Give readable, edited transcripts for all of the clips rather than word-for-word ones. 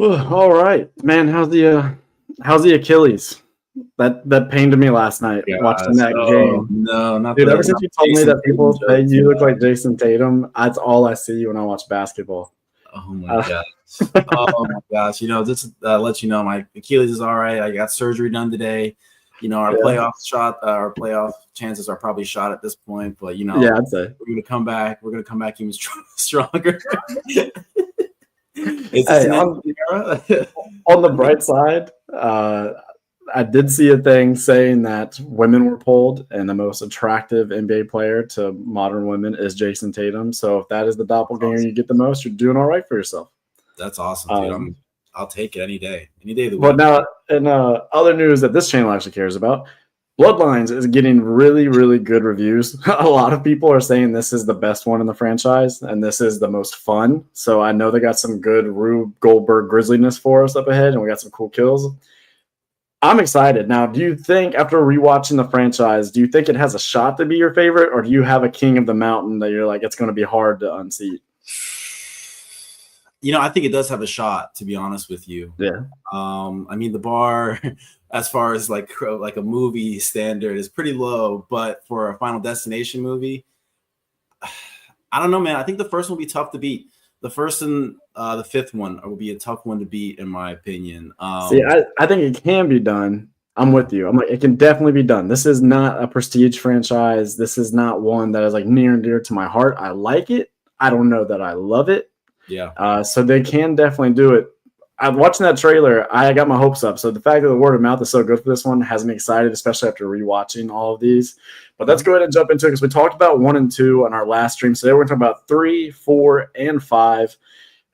All right, man. How's the Achilles? That pained me last night watching Yes. that Oh game. no, Dude, ever since not you told me Jason that Tatum people say joke. you look like Jason Tatum, that's all I see when I watch basketball. Oh my Uh, gosh. Oh my gosh. Just let you know, my Achilles is all right. I got surgery done today. Our yeah, our playoff chances are probably shot at this point. But yeah, I'd say. we're gonna come back. We're gonna come back even stronger. Is this Hey, an end on of the era? on the bright side, I did see a thing saying that women were pulled, and the most attractive NBA player to modern women is Jason Tatum. So if that is the doppelganger Awesome. you get the most, you're doing all right for yourself. That's awesome, dude. Um, I'll take it any day of the But week. now, in other news that this channel actually cares about, Bloodlines is getting really, really good reviews. A lot of people are saying this is the best one in the franchise, and this is the most fun. So I know they got some good Rube Goldberg grisliness for us up ahead, and we got some cool kills. I'm excited. Now, do you think, after rewatching the franchise, do you think it has a shot to be your favorite, or do you have a King of the Mountain that you're like, it's going to be hard to unseat? I think it does have a shot, to be honest with you. Yeah. I mean, the bar, as far as like a movie standard, is pretty low. But for a Final Destination movie, I don't know, man. I think the first one will be tough to beat. The first and the fifth one will be a tough one to beat, in my opinion. See, I think it can be done. I'm with you. I'm like, it can definitely be done. This is not a prestige franchise. This is not one that is like near and dear to my heart. I like it. I don't know that I love it. Yeah. So they can definitely do it. I'm watching that trailer. I got my hopes up. So the fact that the word of mouth is so good for this one has me excited, especially after rewatching all of these. But let's go ahead and jump into it because we talked about 1 and 2 on our last stream. So today we're talking about 3, 4, and 5.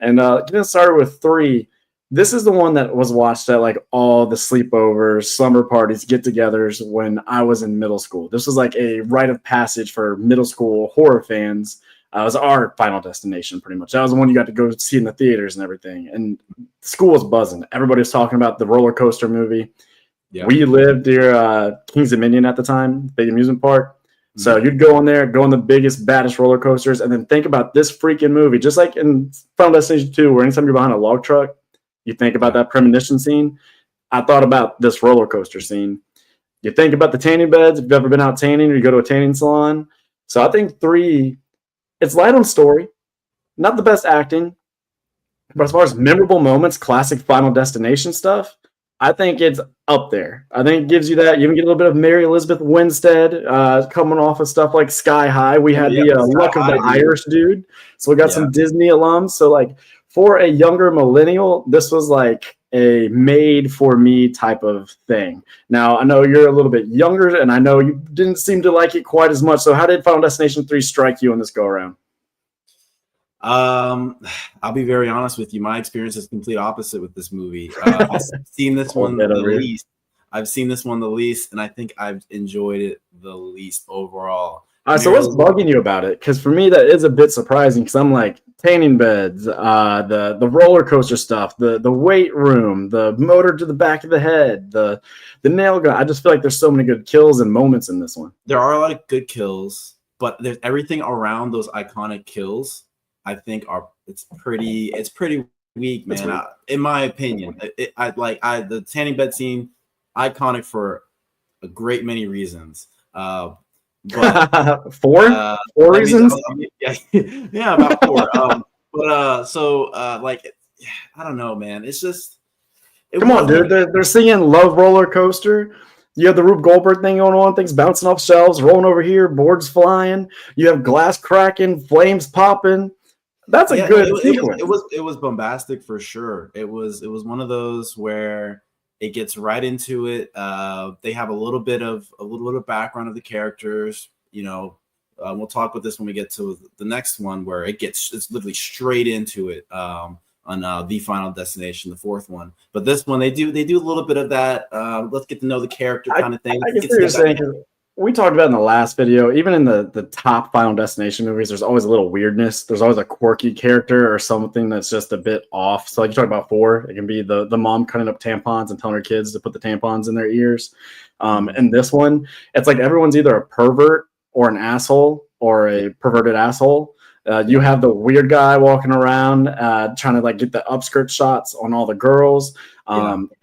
And getting started with 3. This is the one that was watched at like all the sleepovers, slumber parties, get-togethers when I was in middle school. This was like a rite of passage for middle school horror fans. It was our Final Destination, pretty much. That was the one you got to go see in the theaters and everything. And school was buzzing. Everybody was talking about the roller coaster movie. Yeah. We lived near Kings Dominion at the time, big amusement park. Mm-hmm. So you'd go in there, go on the biggest, baddest roller coasters, and then think about this freaking movie. Just like in Final Destination 2, where anytime you're behind a log truck, you think about that premonition scene. I thought about this roller coaster scene. You think about the tanning beds. If you've ever been out tanning or you go to a tanning salon. So I think 3, it's light on story, not the best acting, but as far as memorable moments, classic Final Destination stuff, I think it's up there. I think it gives you that. You even get a little bit of Mary Elizabeth Winstead coming off of stuff like Sky High. We had the luck of the Irish dude. So we got some Disney alums. So like for a younger millennial, this was like a made for me type of thing. Now, I know you're a little bit younger and I know you didn't seem to like it quite as much. So how did Final Destination 3 strike you on this go around? I'll be very honest with you. My experience is complete opposite with this movie. I've seen this one the least. I've seen this one the least, and I think I've enjoyed it the least overall. All right, so what's bugging you about it? Because for me, that is a bit surprising. Because I'm like tanning beds, the roller coaster stuff, the weight room, the motor to the back of the head, the nail gun. I just feel like there's so many good kills and moments in this one. There are a lot of good kills, but there's everything around those iconic kills. I think it's pretty weak, man. In my opinion, the tanning bed scene, iconic for a great many reasons. But four reasons? Yeah, about 4. I don't know, man. It's just come on, dude. They're singing "Love Roller Coaster." You have the Rube Goldberg thing going on, things bouncing off shelves, rolling over here, boards flying. You have glass cracking, flames popping. That's a good sequence. It was bombastic for sure. It was one of those where it gets right into it. They have a little bit of background of the characters. We'll talk about this when we get to the next one, where it's literally straight into it on the Final Destination, the 4th one. But this one, they do a little bit of that. Let's get to know the character kind of thing. I guess what you're saying. We talked about in the last video, even in the top Final Destination movies, there's always a little weirdness. There's always a quirky character or something that's just a bit off. So like you talked about 4, it can be the mom cutting up tampons and telling her kids to put the tampons in their ears. And this one, it's like everyone's either a pervert or an asshole or a perverted asshole. You have the weird guy walking around trying to like get the upskirt shots on all the girls.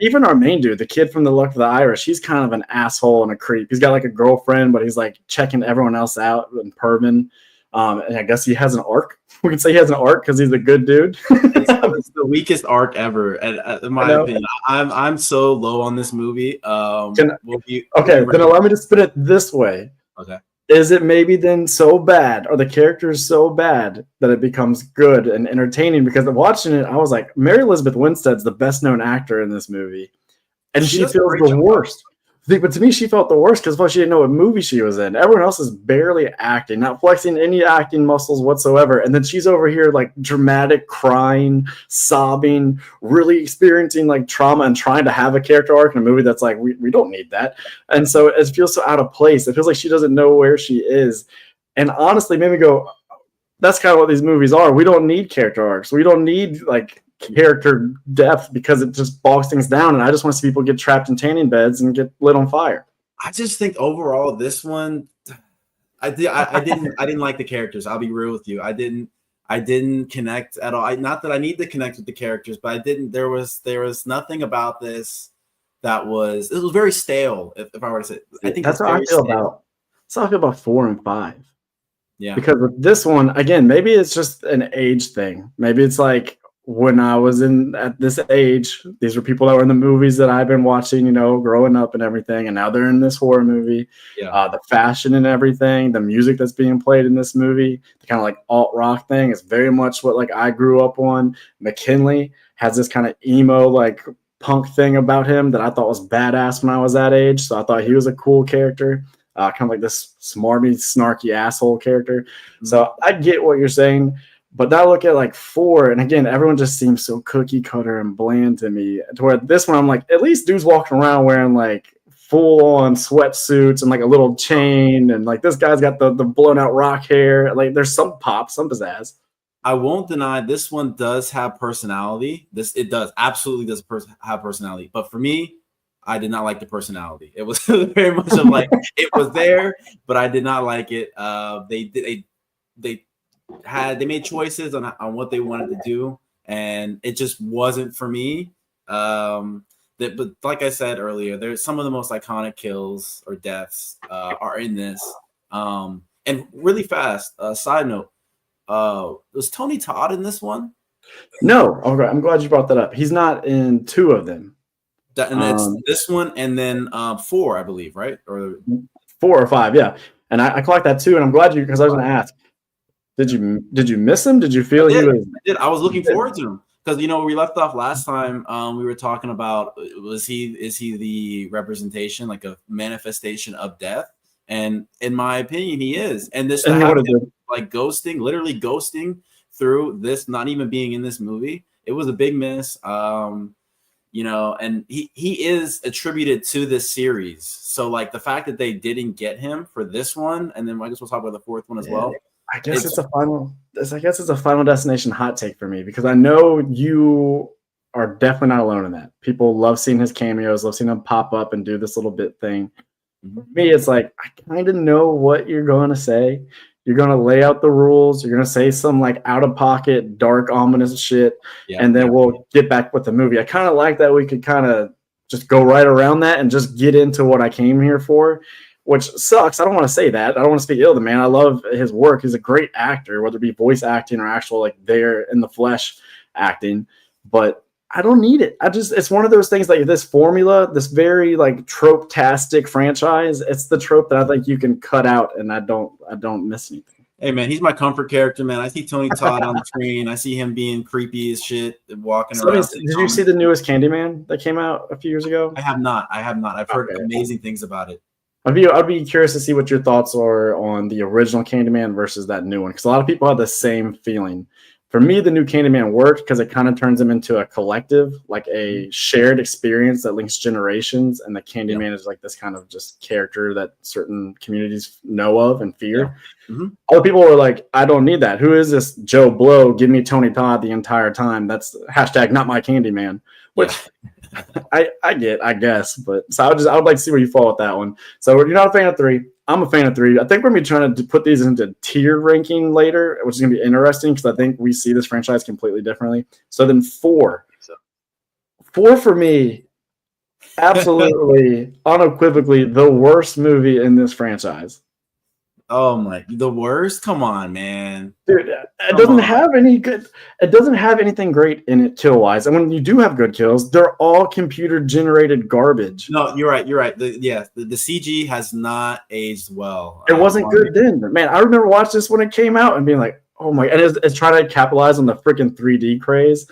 Even our main dude, the kid from the Luck of the Irish, he's kind of an asshole and a creep. He's got like a girlfriend, but he's like checking everyone else out and perving. And I guess he has an arc. We can say he has an arc because he's a good dude. It's the weakest arc ever, in my opinion. I'm so low on this movie. Then allow me to spin it this way. Okay. Is it maybe then so bad, or the characters so bad that it becomes good and entertaining? Because watching it, I was like, Mary Elizabeth Winstead's the best known actor in this movie, and she feels the worst. But to me, she felt the worst because she didn't know what movie she was in. Everyone else is barely acting, not flexing any acting muscles whatsoever. And then she's over here like dramatic, crying, sobbing, really experiencing like trauma and trying to have a character arc in a movie that's like, we don't need that. And so it feels so out of place. It feels like she doesn't know where she is. And honestly, made me go, that's kind of what these movies are. We don't need character arcs. We don't need like character depth because it just bogs things down, and I just want to see people get trapped in tanning beds and get lit on fire. I just think overall this one, I didn't like the characters. I'll be real with you. I didn't connect at all. Not that I need to connect with the characters, but I didn't. There was nothing about this that was. It was very stale. If I were to say, I think that's how I feel about. That's how I feel about 4 and 5. Yeah, because with this one, again, maybe it's just an age thing. Maybe it's like, when I was at this age, these were people that were in the movies that I've been watching, growing up and everything. And now they're in this horror movie. Yeah. The fashion and everything, the music that's being played in this movie, the kind of like alt rock thing is very much what like I grew up on. McKinley has this kind of emo, like punk thing about him that I thought was badass when I was that age. So I thought he was a cool character, kind of like this smarmy, snarky asshole character. Mm-hmm. So I get what you're saying. But now look at like 4, and again, everyone just seems so cookie cutter and bland to me. To where this one, I'm like, at least dude's walking around wearing like full on sweatsuits and like a little chain, and like this guy's got the blown out rock hair. Like there's some pop, some pizzazz. I won't deny this one does have personality. It does absolutely does have personality. But for me, I did not like the personality. It was very much of like it was there, but I did not like it. They made choices on what they wanted to do, and it just wasn't for me. But like I said earlier, there's some of the most iconic kills or deaths are in this. And really fast, side note, was Tony Todd in this one? No. Okay, I'm glad you brought that up. He's not in 2 of them. And it's this one, and then 4, I believe, right? Or 4 or 5, yeah. And I clocked that too, and I'm glad because I was going to ask. Did you miss him? Did you feel he was? I did. I was looking forward to him because we left off last time. We were talking about is he the representation, like a manifestation of death? And in my opinion, he is. And this like literally ghosting through this, not even being in this movie. It was a big miss. And he is attributed to this series. So like the fact that they didn't get him for this one, and then I guess we'll talk about the 4th one as well. I guess it's a final destination hot take for me because I know you are definitely not alone in that. People love seeing his cameos, love seeing him pop up and do this little bit thing. For me, it's like I kind of know what you're going to say. You're going to lay out the rules. You're going to say some like out of pocket, dark, ominous shit, and then we'll get back with the movie. I kind of like that we could kind of just go right around that and just get into what I came here for. Which sucks. I don't want to say that. I don't want to speak ill of the man. I love his work. He's a great actor, whether it be voice acting or actual like there in the flesh acting. But I don't need it. It's one of those things like this formula, this very like trope-tastic franchise. It's the trope that I think you can cut out, and I don't miss anything. Hey man, he's my comfort character, man. I see Tony Todd on the screen. I see him being creepy as shit, walking around. Did you see the newest Candyman that came out a few years ago? I have not. I've heard amazing things about it. I'd be curious to see what your thoughts are on the original Candyman versus that new one, because a lot of people have the same feeling. For me, the new Candyman worked because it kind of turns them into a collective, like a shared experience that links generations, and the Candyman is like this kind of just character that certain communities know of and fear. Yeah. Mm-hmm. Other people were like, I don't need that. Who is this Joe Blow? Give me Tony Todd the entire time. That's hashtag not my Candyman, which... Yeah. I guess, but so I would like to see where you fall with that one. So you're not a fan of 3. I'm a fan of 3D. I think we're going to be trying to put these into tier ranking later, which is going to be interesting because I think we see this franchise completely differently. So then 4. 4 for me, absolutely, unequivocally, the worst movie in this franchise. Oh my, the worst? Come on, man. Dude, it doesn't have anything great in it kill wise. And when you do have good kills, they're all computer generated garbage. No, you're right. The CG has not aged well. It wasn't good then. Man, I remember watching this when it came out and being like, oh my, and it's trying to capitalize on the freaking 3D craze.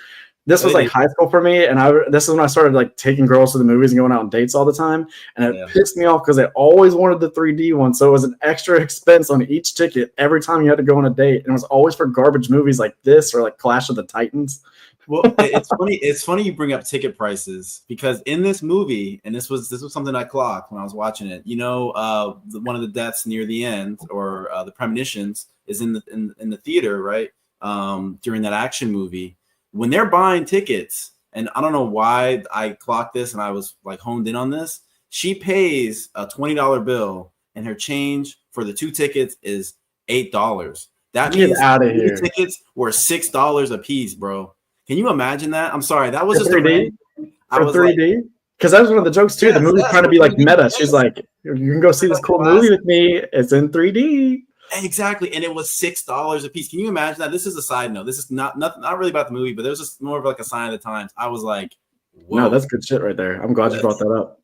This was like high school for me, and this is when I started like taking girls to the movies and going out on dates all the time, and it pissed me off because I always wanted the 3D one, so it was an extra expense on each ticket every time you had to go on a date, and it was always for garbage movies like this or like Clash of the Titans. Well, it's funny. It's funny you bring up ticket prices because in this movie, and this was something I clocked when I was watching it. You know, one of the deaths near the end or the premonitions is in the theater, right? During that action movie. When they're buying tickets, and I don't know why I clocked this and I was like honed in on this, she pays a $20 bill and her change for the 2 tickets is $8. That means the tickets were $6 a piece, bro. Can you imagine that? I'm sorry, that was just 3D. For 3D? Because that was one of the jokes too. The movie's trying to be like meta. She's like, you can go see this cool movie with me. It's in 3D. Exactly, and it was $6 a piece. Can you imagine that? This is a side note. This is not really about the movie, but it was just more of like a sign of the times. I was like, whoa. No, that's good shit right there. I'm glad you brought that up.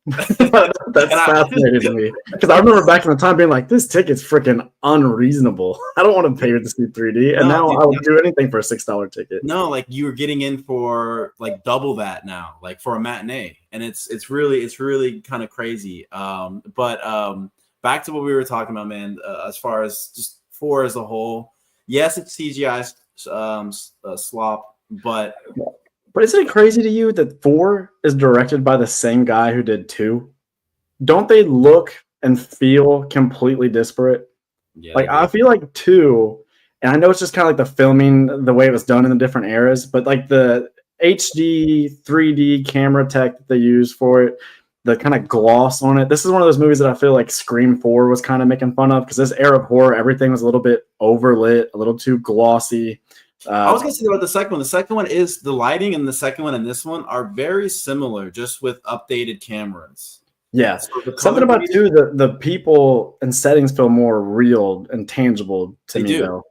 That's fascinating to me because I remember back in the time being like, this ticket's freaking unreasonable. I don't want to pay to see 3D, and now I'll do anything for a $6 ticket. No, like you were getting in for like double that now, like for a matinee, and it's really kind of crazy. But back to what we were talking about, man. As far as just 4 as a whole, yes, it's CGI slop, but isn't it crazy to you that 4 is directed by the same guy who did 2? Don't they look and feel completely disparate? Yeah, like I feel like 2, and I know it's just kind of like the filming, the way it was done in the different eras, but like the HD 3D camera tech that they use for it, the kind of gloss on it. This is one of those movies that I feel like Scream 4 was kind of making fun of because this era of horror, everything was a little bit overlit, a little too glossy. I was going to say about the second one. The second one is the lighting, and the second one and this one are very similar, just with updated cameras. Yeah. So something about 2, the people and settings feel more real and tangible to me, though.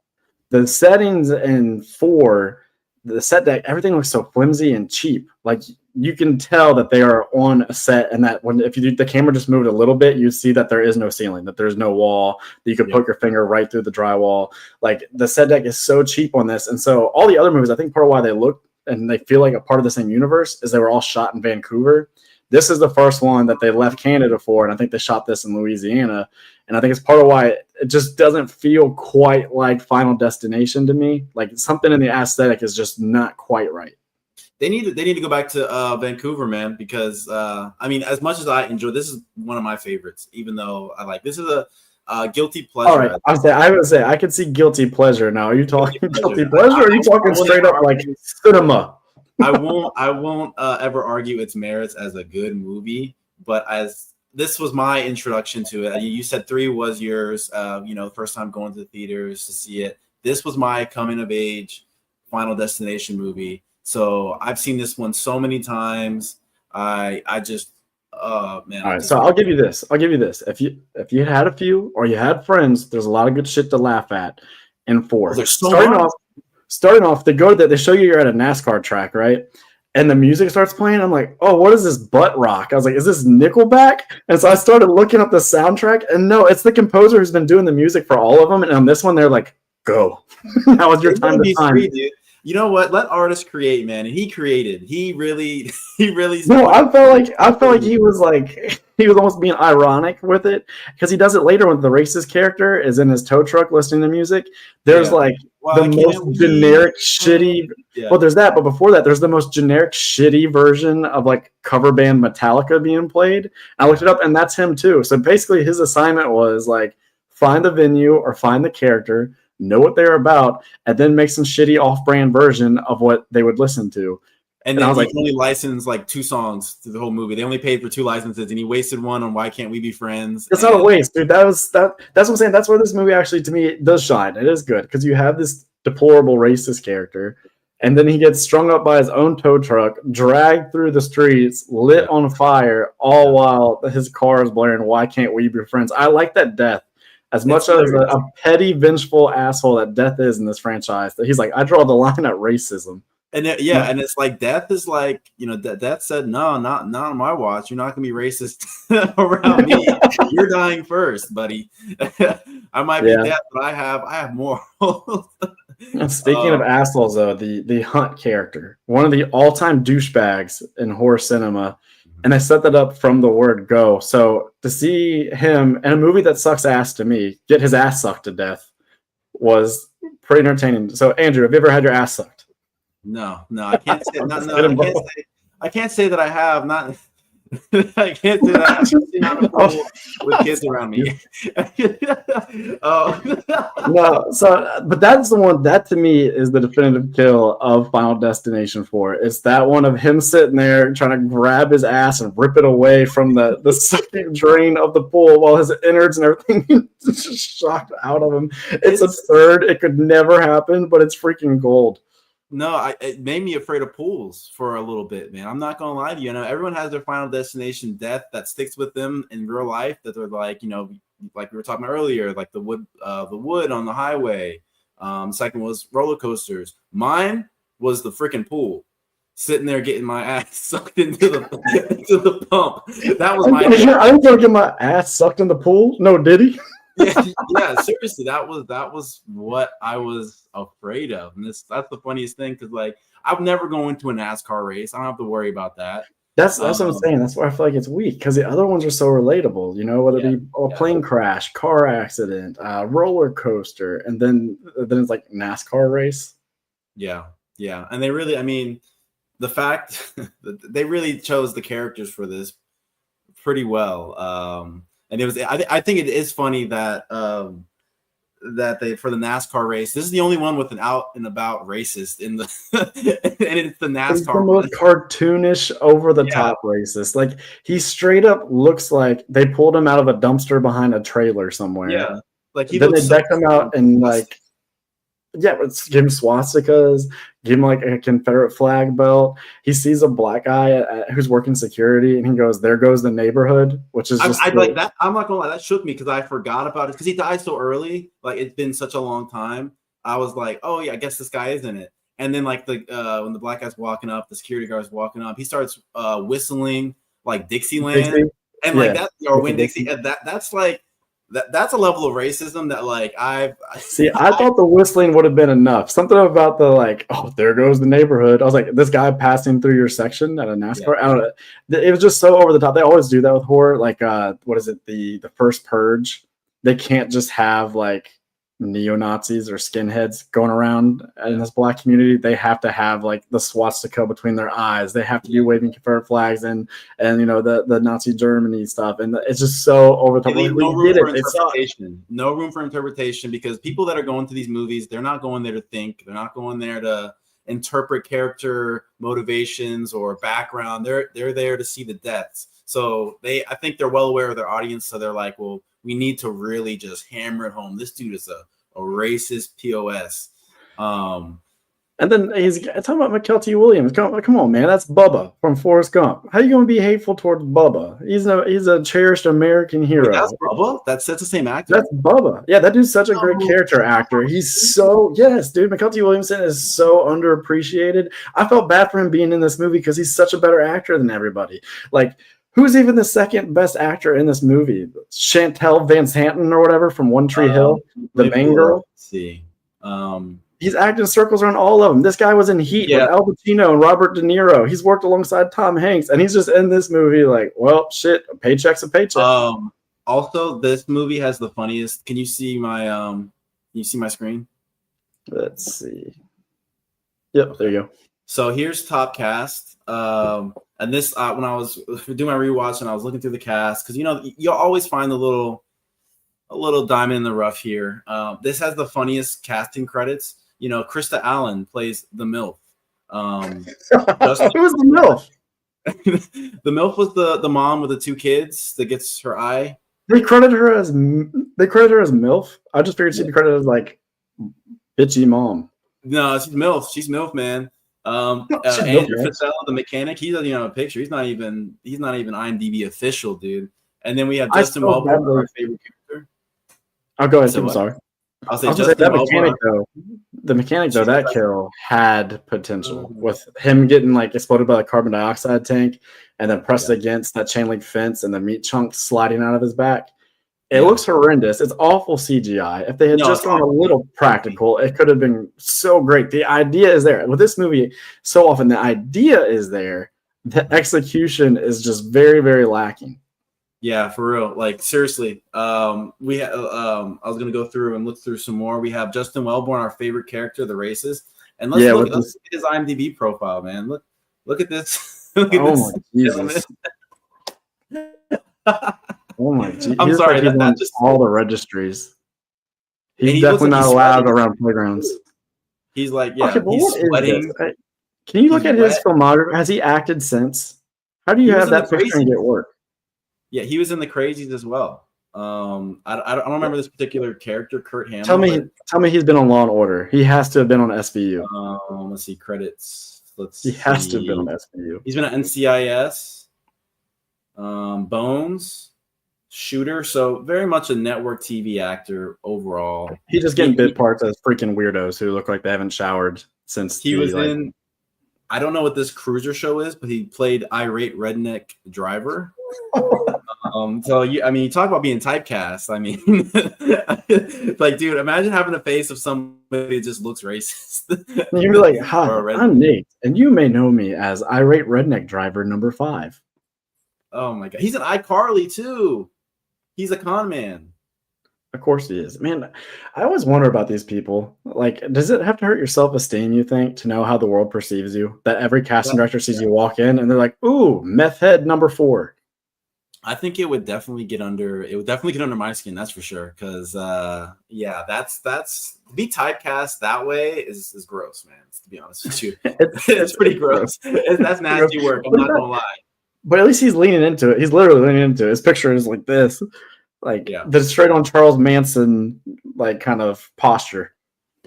The settings in 4, the set deck, everything looks so flimsy and cheap. Like you can tell that they are on a set, and that if the camera just moved a little bit, you see that there is no ceiling, that there's no wall, that you could poke your finger right through the drywall. Like the set deck is so cheap on this, and so all the other movies, I think part of why they look and they feel like a part of the same universe is they were all shot in Vancouver. This is the first one that they left Canada for, and I think they shot this in Louisiana. And I think it's part of why it just doesn't feel quite like Final Destination to me. Like something in the aesthetic is just not quite right. They need to go back to Vancouver, man, because I mean, as much as I enjoy, this is one of my favorites. Even though I like this is a guilty pleasure. All right, I would say I can see guilty pleasure now. Are you talking guilty pleasure, or are you talking straight up like cinema? I won't ever argue its merits as a good movie, but as this was my introduction to it. You said 3 was yours. First time going to the theaters to see it. This was my coming of age Final Destination movie. So I've seen this one so many times. I just man. All right, so I'll give you this. If you had a few or you had friends, there's a lot of good shit to laugh at in 4. Starting off, they show you're at a NASCAR track, right? And the music starts playing. I'm like, oh, what is this butt rock? I was like, is this Nickelback? And so I started looking up the soundtrack, and no, it's the composer who's been doing the music for all of them. And on this one, they're like, go. That was your time to time. You know what? Let artists create, man. And he created. He really. No, I felt like he was almost being ironic with it because he does it later when the racist character is in his tow truck listening to music. There's the most generic, shitty. Yeah. Well, there's that, but before that, there's the most generic, shitty version of like cover band Metallica being played. I looked it up, and that's him too. So basically, his assignment was like find the venue or find the character, know what they're about, and then make some shitty off-brand version of what they would listen to. And I then was he like, can only license like 2 songs through the whole movie. They only paid for 2 licenses, and he wasted one on Why Can't We Be Friends? it's not a waste, dude. That's what I'm saying. That's where this movie actually, to me, does shine. It is good because you have this deplorable racist character, and then he gets strung up by his own tow truck, dragged through the streets, lit on fire, all while his car is blaring. Why can't we be friends? I like that Death. As much as a petty, vengeful asshole that Death is in this franchise, that he's like, I draw the line at racism. And and it's like Death is like, Death said, no, not on my watch. You're not gonna be racist around me. You're dying first, buddy. I might be Death, but I have morals. Speaking of assholes, though, the Hunt character, one of the all-time douchebags in horror cinema, and I set that up from the word go. So to see him in a movie that sucks ass to me get his ass sucked to death was pretty entertaining. So Andrew, have you ever had your ass sucked? No, I can't say. I can't say that I have. Not. I can't say that. I'm not a fool with kids around me. No, but that's the one that to me is the definitive kill of Final Destination 4. It's that one of him sitting there trying to grab his ass and rip it away from the sucking drain of the pool while his innards and everything is just shocked out of him. It's absurd. It could never happen, but it's freaking gold. No, it made me afraid of pools for a little bit, man. I'm not gonna lie to you. Everyone has their Final Destination death that sticks with them in real life. That they're like, like we were talking about earlier, like the wood on the highway. Second was roller coasters. Mine was the freaking pool, sitting there getting my ass sucked into the pump. That was my. I didn't gonna get my ass sucked in the pool. No, did he? yeah, seriously, that was what I was afraid of, and that's the funniest thing because like I've never gone into a NASCAR race. I don't have to worry about that. That's what I'm saying. That's why I feel like it's weak because the other ones are so relatable. Whether it be a plane crash, car accident, roller coaster, and then it's like NASCAR race. Yeah, and they really, the fact that they really chose the characters for this pretty well. And it was. I think it is funny that that they for the NASCAR race. This is the only one with an out and about racist in the, and it's the NASCAR. It's the most cartoonish, over the top racist. Like he straight up looks like they pulled him out of a dumpster behind a trailer somewhere. Yeah, like then they deck him out and like. Yeah, let's give him swastikas, give him like a Confederate flag belt. He sees a black guy who's working security, and he goes, "There goes the neighborhood," which is just like that. I'm not gonna lie, that shook me because I forgot about it because he died so early. Like it's been such a long time. I was like, "Oh yeah, I guess this guy is in it." And then like when the black guy's walking up, the security guard's walking up, he starts whistling like Dixieland, and like that or Win Dixie. That's like. That's a level of racism that like I thought the whistling would have been enough. Something about the like, oh, there goes the neighborhood. I was like, this guy passing through your section at a NASCAR. I don't know. It was just so over the top. They always do that with horror. Like, what is it? The first Purge. They can't just have like neo-Nazis or skinheads going around in this black community. They have to have like the swastika between their eyes. They have to be waving Confederate flags and the Nazi Germany stuff. And it's just so over the top. No room for interpretation because people that are going to these movies, they're not going there to think. They're not going there to interpret character motivations or background. They're there to see the deaths. So I think they're well aware of their audience. So they're like, well, we need to really just hammer it home. This dude is a racist POS. And then he's talking about McKelty Williams. Come on, man. That's Bubba from Forrest Gump. How are you going to be hateful towards Bubba? He's a cherished American hero. Wait, that's Bubba? That's the same actor? That's Bubba. Yeah, that dude's such a great character actor. He's so, yes, dude. McKelty Williamson is so underappreciated. I felt bad for him being in this movie because he's such a better actor than everybody. Like, who's even the second best actor in this movie? Chantel Van Santen or whatever from One Tree Hill, the main girl. Let's see. He's acting circles around all of them. This guy was in Heat with Al Pacino and Robert De Niro. He's worked alongside Tom Hanks, and he's just in this movie like, well, shit, a paycheck's a paycheck. Also, this movie has the funniest. Can you see my screen? Let's see. Yep, there you go. So here's top cast. And this when I was doing my rewatch and I was looking through the cast because you'll always find a little diamond in the rough here. This has the funniest casting credits. Krista Allen plays the MILF. Justin, Who was the MILF? the MILF was the mom with the 2 kids that gets her eye. They credit her as MILF. I just figured she'd be credited as like bitchy mom. No, she's MILF. She's MILF, man. Andrew Fasella, the mechanic, he doesn't even have a picture. He's not even IMDb official, dude. And then we have Justin Wellborn, our favorite character. I'll go ahead. I'm sorry. I'll say Justin that Wellborn. mechanic though, that kill had potential with him getting like exploded by the carbon dioxide tank and then pressed against that chain link fence and the meat chunk sliding out of his back. It looks horrendous. It's awful CGI. If they had just gone a little practical, it could have been so great. The idea is there. With this movie, so often the idea is there. The execution is just very, very lacking. Yeah, for real. Like seriously, I was gonna go through and look through some more. We have Justin Wellborn, our favorite character, the racist, and let's look at his IMDb profile, man. Look at this. Look at this. Jesus. Oh my Jesus! I'm sorry. Like that just all the registries. He's definitely not allowed around playgrounds. He's like, he's sweating. Can you look at his filmography? Has he acted since? How do you have that picture and get work? Yeah, he was in The Crazies as well. I don't remember this particular character, Kurt Hamill. Tell me he's been on Law and Order. He has to have been on SVU. Let's see credits. He has to have been on SVU. He's been on NCIS, Bones, Shooter. So very much a network TV actor overall. He's just getting bit parts as freaking weirdos who look like they haven't showered since he was in. I don't know what this cruiser show is, but he played irate redneck driver. So you talk about being typecast. I mean, like, dude, imagine having the face of somebody that just looks racist. You'd be like, "Hi, I'm Nate, and you may know me as irate redneck driver number 5." Oh my god, he's an iCarly too. He's a con man. Of course he is. Man, I always wonder about these people. Like, does it have to hurt your self-esteem, you think, to know how the world perceives you? That every casting director sees you walk in and they're like, "Ooh, meth head number 4." I think it would definitely get under my skin, that's for sure. Because that's be typecast that way is gross, man. To be honest with you, it's pretty gross. That's nasty work. I'm not gonna lie. But at least he's leaning into it. He's literally leaning into it. His picture is like this, like the straight on Charles Manson like kind of posture.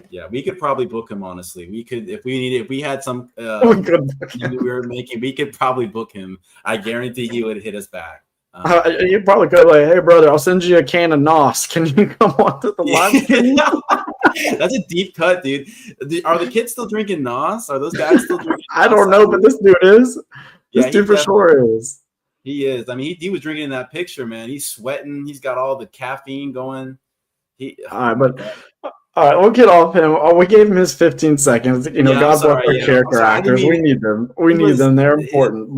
Yeah, we could probably book him. Honestly, we could if we had some we were making. We could probably book him. I guarantee he would hit us back. You probably could like, "Hey brother, I'll send you a can of NOS. Can you come on to the live?" That's a deep cut, dude. Are the kids still drinking NOS? Are those guys still drinking NOS? I don't know, but this dude is. This dude for sure is. He is. I mean, he was drinking in that picture, man. He's sweating. He's got all the caffeine going. All right, we'll get off him. We gave him his 15 seconds. God bless our character actors. We need them. We need them. They're important.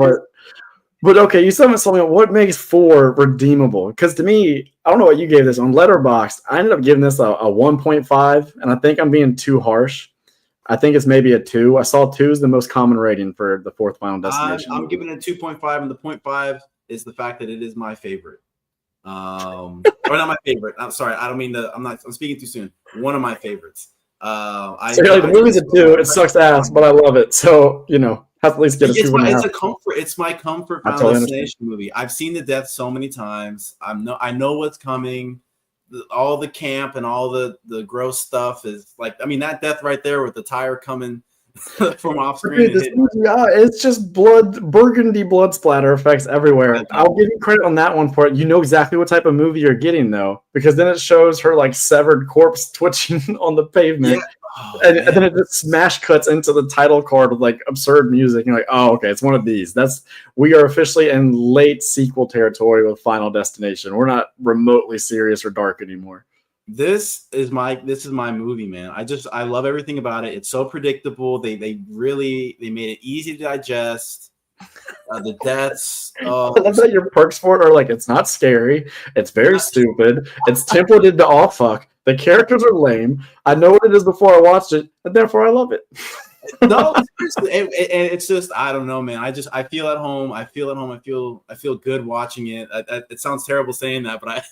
But okay, you said something. What makes 4 redeemable? Because to me, I don't know what you gave this on Letterboxd. I ended up giving this a 1.5, and I think I'm being too harsh. I think it's maybe a 2. I saw 2 is the most common rating for the 4th Final Destination. I'm giving it a 2.5, and the 0.5 is the fact that it is my favorite. Or not my favorite. I'm sorry. I don't mean to. I'm speaking too soon. One of my favorites. The movie's a 2. It sucks ass, but I love it. So have to at least get a 2.5. It's a comfort. It's my comfort Final Destination movie. I've seen the death so many times. I know what's coming. All the camp and all the gross stuff is like. I mean, that death right there with the tire coming from off screen. It's just burgundy blood splatter effects everywhere. I'll give you credit on that one for it. You know exactly what type of movie you're getting though, because then it shows her like severed corpse twitching on the pavement. Yeah. And then it just smash cuts into the title card with like absurd music. You're like, oh, okay, it's one of these. We are officially in late sequel territory with Final Destination. We're not remotely serious or dark anymore. This is my movie, man. I love everything about it. It's so predictable. They made it easy to digest. The deaths. I love that your perks for it are like, it's not scary. It's very stupid. It's templated to all fuck. The characters are lame. I know what it is before I watched it, and therefore I love it. No, it's just I don't know, man. I feel at home. I feel good watching it. It sounds terrible saying that, but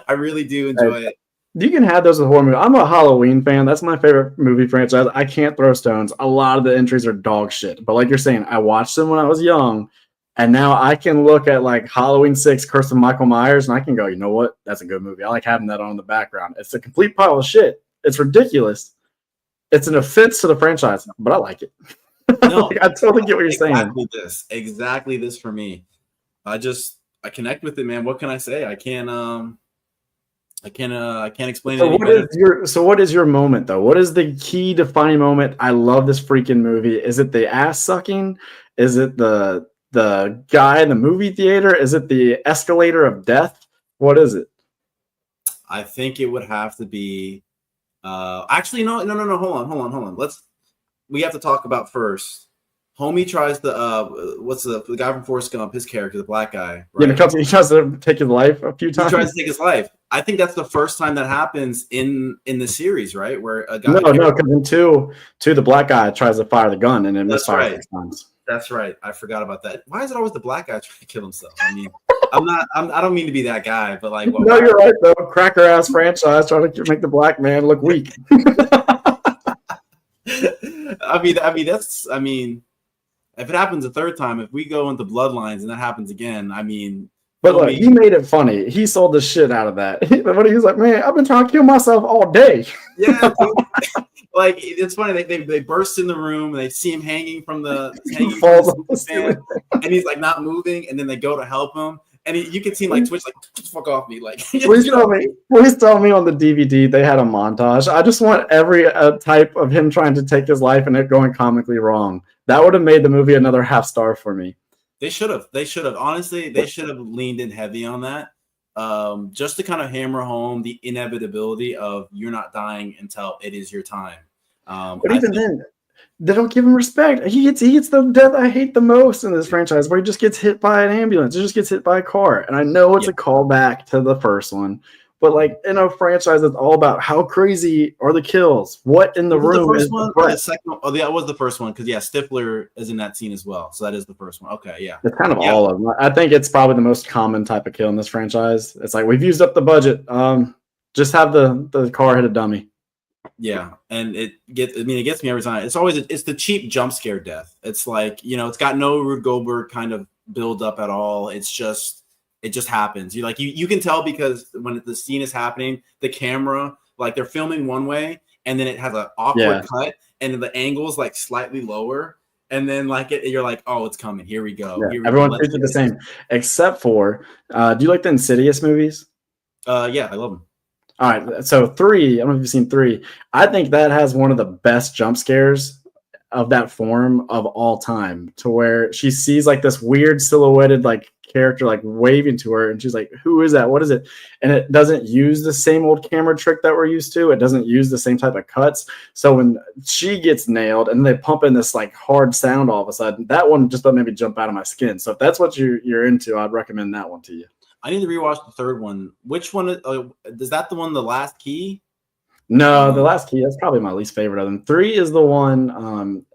I really do enjoy it. You can have those with horror movies. I'm a Halloween fan. That's my favorite movie franchise. I can't throw stones. A lot of the entries are dog shit. But like you're saying, I watched them when I was young, and now I can look at like Halloween 6, Curse of Michael Myers, and I can go, you know what? That's a good movie. I like having that on in the background. It's a complete pile of shit. It's ridiculous. It's an offense to the franchise, but I like it. No, like, I totally get what you're saying. Exactly this for me. I connect with it, man. What can I say? I can't explain it. So what is your moment though? What is the key defining moment? I love this freaking movie. Is it the ass sucking? Is it the guy in the movie theater? Is it the escalator of death? What is it? I think it would have to be actually no, hold on. We have to talk about first. Homie tries to what's the guy from Forrest Gump, his character, the black guy, right? Yeah, he tries to take his life a few times. He tries to take his life. I think that's the first time that happens in the series, right? Where a guy because in two, the black guy tries to fire the gun and it misfires 6 times. That's right. I forgot about that. Why is it always the black guy trying to kill himself? I mean, I don't mean to be that guy, but like, no, you're right though. Cracker ass franchise trying to make the black man look weak. I mean, if it happens a third time, if we go into Bloodlines and that happens again, I mean. But look, he made it funny. He sold the shit out of that. But he was like, man, I've been trying to kill myself all day. Yeah. Like, it's funny. They burst in the room. And they see him hanging from the fan, and he's like not moving. And then they go to help him. And you can see him like twitch, like, fuck off me. Like, please tell me on the DVD they had a montage. I just want every type of him trying to take his life and it going comically wrong. That would have made the movie another half star for me. They should have. Honestly, they should have leaned in heavy on that, just to kind of hammer home the inevitability of you're not dying until it is your time. But even then, they don't give him respect. He gets the death I hate the most in this franchise, where he just gets hit by an ambulance. He just gets hit by a car. And I know it's a callback to the first one. But like in a franchise that's all about how crazy are the kills, what in the room the first is one, the the second one? Oh, yeah, it was the first one because Stifler is in that scene as well. So that is the first one. Okay, yeah. It's kind of all of them. I think it's probably the most common type of kill in this franchise. It's like we've used up the budget. Just have the car hit a dummy. Yeah, and it gets me every time. It's the cheap jump scare death. It's like, it's got no Rube Goldberg kind of build up at all. It just happens. You can tell because when the scene is happening, the camera, like they're filming one way and then it has an awkward cut and then the angle's like slightly lower. And then you're like, oh, it's coming. Here we go. Yeah, everyone treats it the same, except for, do you like the Insidious movies? Yeah, I love them. All right. So 3, I don't know if you've seen 3. I think that has one of the best jump scares of that form of all time, to where she sees like this weird silhouetted like character like waving to her and she's like, who is that? What is it? And it doesn't use the same old camera trick that we're used to. It doesn't use the same type of cuts. So when she gets nailed and they pump in this like hard sound all of a sudden, that one just doesn't make me jump out of my skin. So if that's what you're into, I'd recommend that one to you. I need to rewatch the third one. Which one is that? The one, The Last Key? No, The Last Key, that's probably my least favorite of them. 3 is the one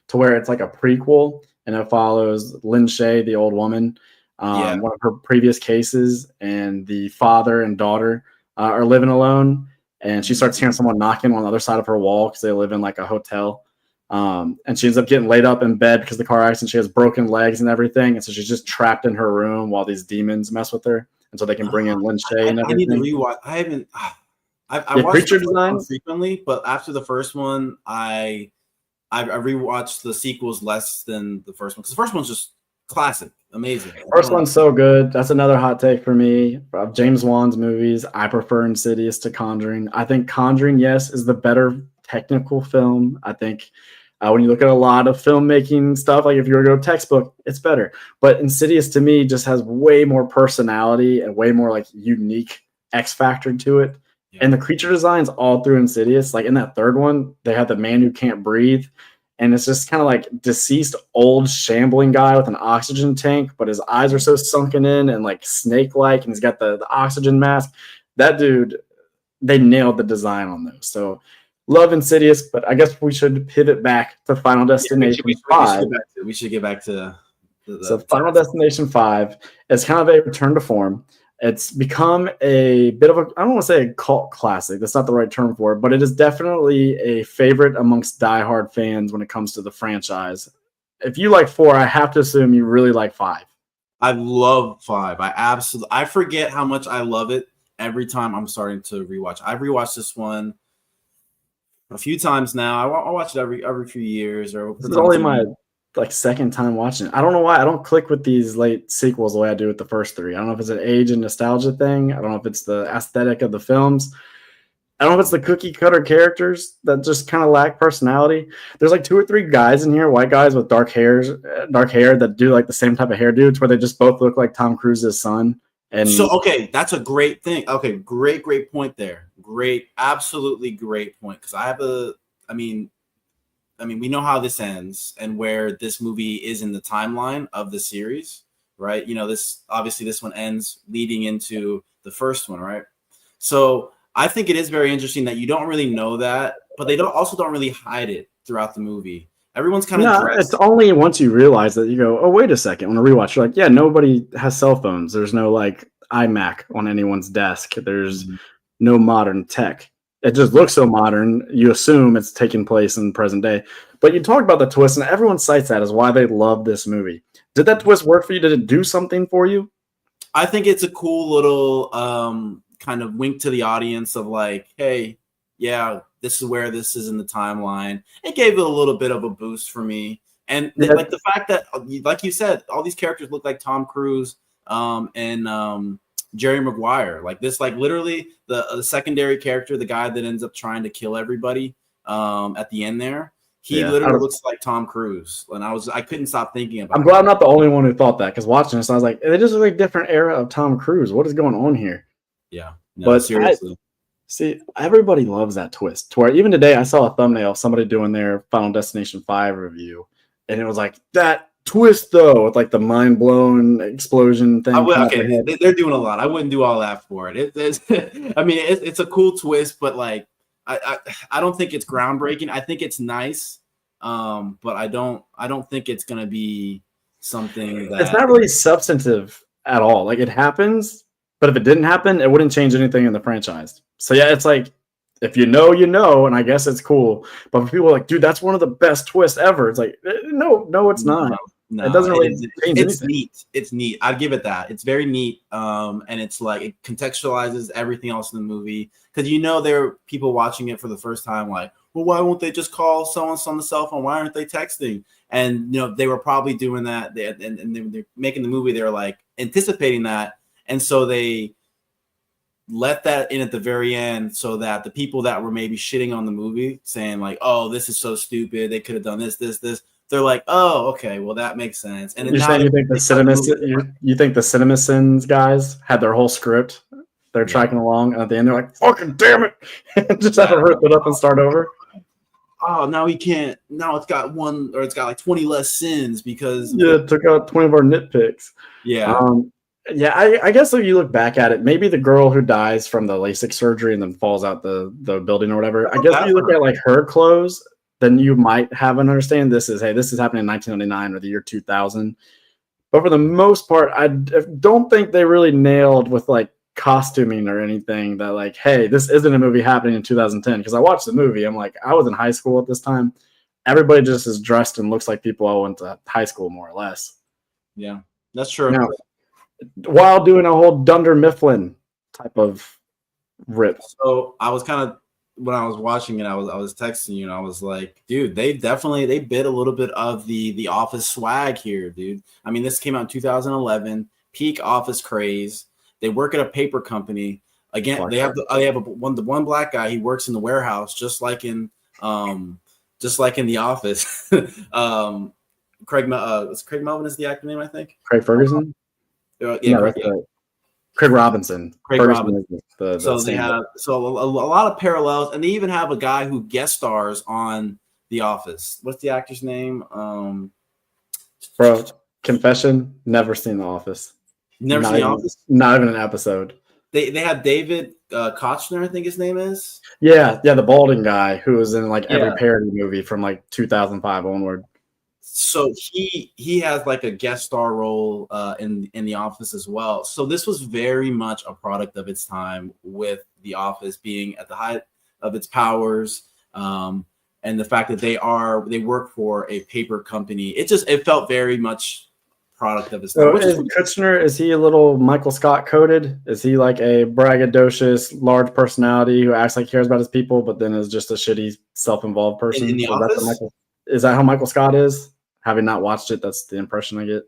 to where it's like a prequel and it follows Lynn Shay, the old woman, one of her previous cases, and the father and daughter are living alone, and she starts hearing someone knocking on the other side of her wall because they live in like a hotel. And she ends up getting laid up in bed because of the car accident. She has broken legs and everything, and so she's just trapped in her room while these demons mess with her, and so they can bring in Lynn Shay and everything. I need to rewatch. I haven't. I watched Creature Designs frequently, but after the first one, I rewatched the sequels less than the first one because the first one's just classic, amazing. First one's so good. That's another hot take for me. Of James Wan's movies, I prefer Insidious to Conjuring. I think Conjuring, yes, is the better technical film. I think when you look at a lot of filmmaking stuff, like if you were to go textbook, it's better. But Insidious to me just has way more personality and way more like unique X factor to it. Yeah. And the creature designs all through Insidious, like in that third one, they have the man who can't breathe. And it's just kind of like deceased old shambling guy with an oxygen tank, but his eyes are so sunken in and like snake-like, and he's got the oxygen mask. That dude, they nailed the design on those. So love Insidious, but I guess we should pivot back to Final Destination 5. We should get back to Final Destination 5 is kind of a return to form. It's become a bit of a, I don't want to say a cult classic. That's not the right term for it, but it is definitely a favorite amongst diehard fans when it comes to the franchise. If you like 4, I have to assume you really like 5. I love 5. I forget how much I love it every time I'm starting to rewatch. I've rewatched this one a few times now. I watch it every few years. Or this is only my second time watching it. I don't know why I don't click with these late sequels the way I do with the first 3. I don't know if it's an age and nostalgia thing. I don't know if it's the aesthetic of the films. I don't know if it's the cookie cutter characters that just kind of lack personality. There's like 2 or 3 guys in here, white guys with dark hair that do like the same type of hairdo, where they just both look like Tom Cruise's son. And so, okay, that's a great thing. Okay, great point there. Great, absolutely great point. Because I mean, we know how this ends and where this movie is in the timeline of the series, right? This one ends leading into the first one, right? So I think it is very interesting that you don't really know that, but they don't really hide it throughout the movie. Everyone's kind of dressed. It's only once you realize that you go, oh, wait a second. When I rewatch, you're like, yeah, nobody has cell phones. There's no like iMac on anyone's desk. There's no modern tech. It just looks so modern. You assume it's taking place in present day. But you talk about the twist, and everyone cites that as why they love this movie. Did that twist work for you? Did it do something for you? I think it's a cool little kind of wink to the audience of like, hey, yeah, this is where this is in the timeline. It gave it a little bit of a boost for me. And like the fact that, like you said, all these characters look like Tom Cruise and Jerry Maguire. Like this, like literally the secondary character, the guy that ends up trying to kill everybody at the end there. He literally looks like Tom Cruise. And I couldn't stop thinking about it. I'm glad I'm not the only one who thought that, because watching this, I was like, they just look like a different era of Tom Cruise. What is going on here? Yeah. No, but seriously. See, everybody loves that twist. To where even today, I saw a thumbnail of somebody doing their Final Destination 5 review, and it was like, that twist, though, with like the mind-blowing explosion thing. They're doing a lot. I wouldn't do all that for it. It's a cool twist, but like, I don't think it's groundbreaking. I think it's nice, but I don't think it's gonna be something that it's not really substantive at all. Like it happens, but if it didn't happen, it wouldn't change anything in the franchise. So yeah, it's like if you know, and I guess it's cool. But for people like, dude, that's one of the best twists ever. It's like, no, it's not. No, it doesn't really change anything. Neat. It's neat. I'd give it that. It's very neat. And it's like it contextualizes everything else in the movie. Because there are people watching it for the first time, like, well, why won't they just call someone on the cell phone? Why aren't they texting? And they were probably doing that. They're making the movie. They were like anticipating that, and so they let that in at the very end, so that the people that were maybe shitting on the movie, saying like, "Oh, this is so stupid. They could have done this." They're like, "Oh, okay, well that makes sense." And you're saying you think the CinemaSins guys had their whole script? They're tracking along, and at the end they're like, "Fucking damn it!" Just have to rip it up and start over. Oh, now he can't. Now it's got like 20 less sins because it took out 20 of our nitpicks. Yeah. I guess if you look back at it, maybe the girl who dies from the LASIK surgery and then falls out the building or whatever. I guess if you look at like her clothes, then you might have an understanding. This is happening in 1999 or the year 2000. But for the most part, I don't think they really nailed with like costuming or anything that like, hey, this isn't a movie happening in 2010. Because I watched the movie, I'm like, I was in high school at this time. Everybody just is dressed and looks like people I went to high school, more or less. Yeah, that's true. Now, while doing a whole Dunder Mifflin type of rip. So I was kind of, when I was watching it, I was texting you and I was like, dude, they bit a little bit of the Office swag here, dude. I mean, this came out in 2011, peak Office craze. They work at a paper company. Again, they have the one black guy. He works in the warehouse, just like in The Office. Craig Melvin is the actor name, I think. Craig Ferguson. Craig Robinson. Craig Robinson. They have a lot of parallels, and they even have a guy who guest stars on The Office. What's the actor's name? Bro, confession: never seen The Office. Never seen The Office. Not even an episode. They have David Kochner, I think his name is. Yeah, the balding guy who was in like every parody movie from like 2005 onward. So he has like a guest star role in The Office as well. So this was very much a product of its time, with The Office being at the height of its powers, and the fact that they work for a paper company. It felt very much product of its time. So is Kushner, is he a little Michael Scott coded? Is he like a braggadocious, large personality who acts like he cares about his people, but then is just a shitty, self-involved person? In The Office? Is that how Michael Scott is? Having not watched it, that's the impression I get.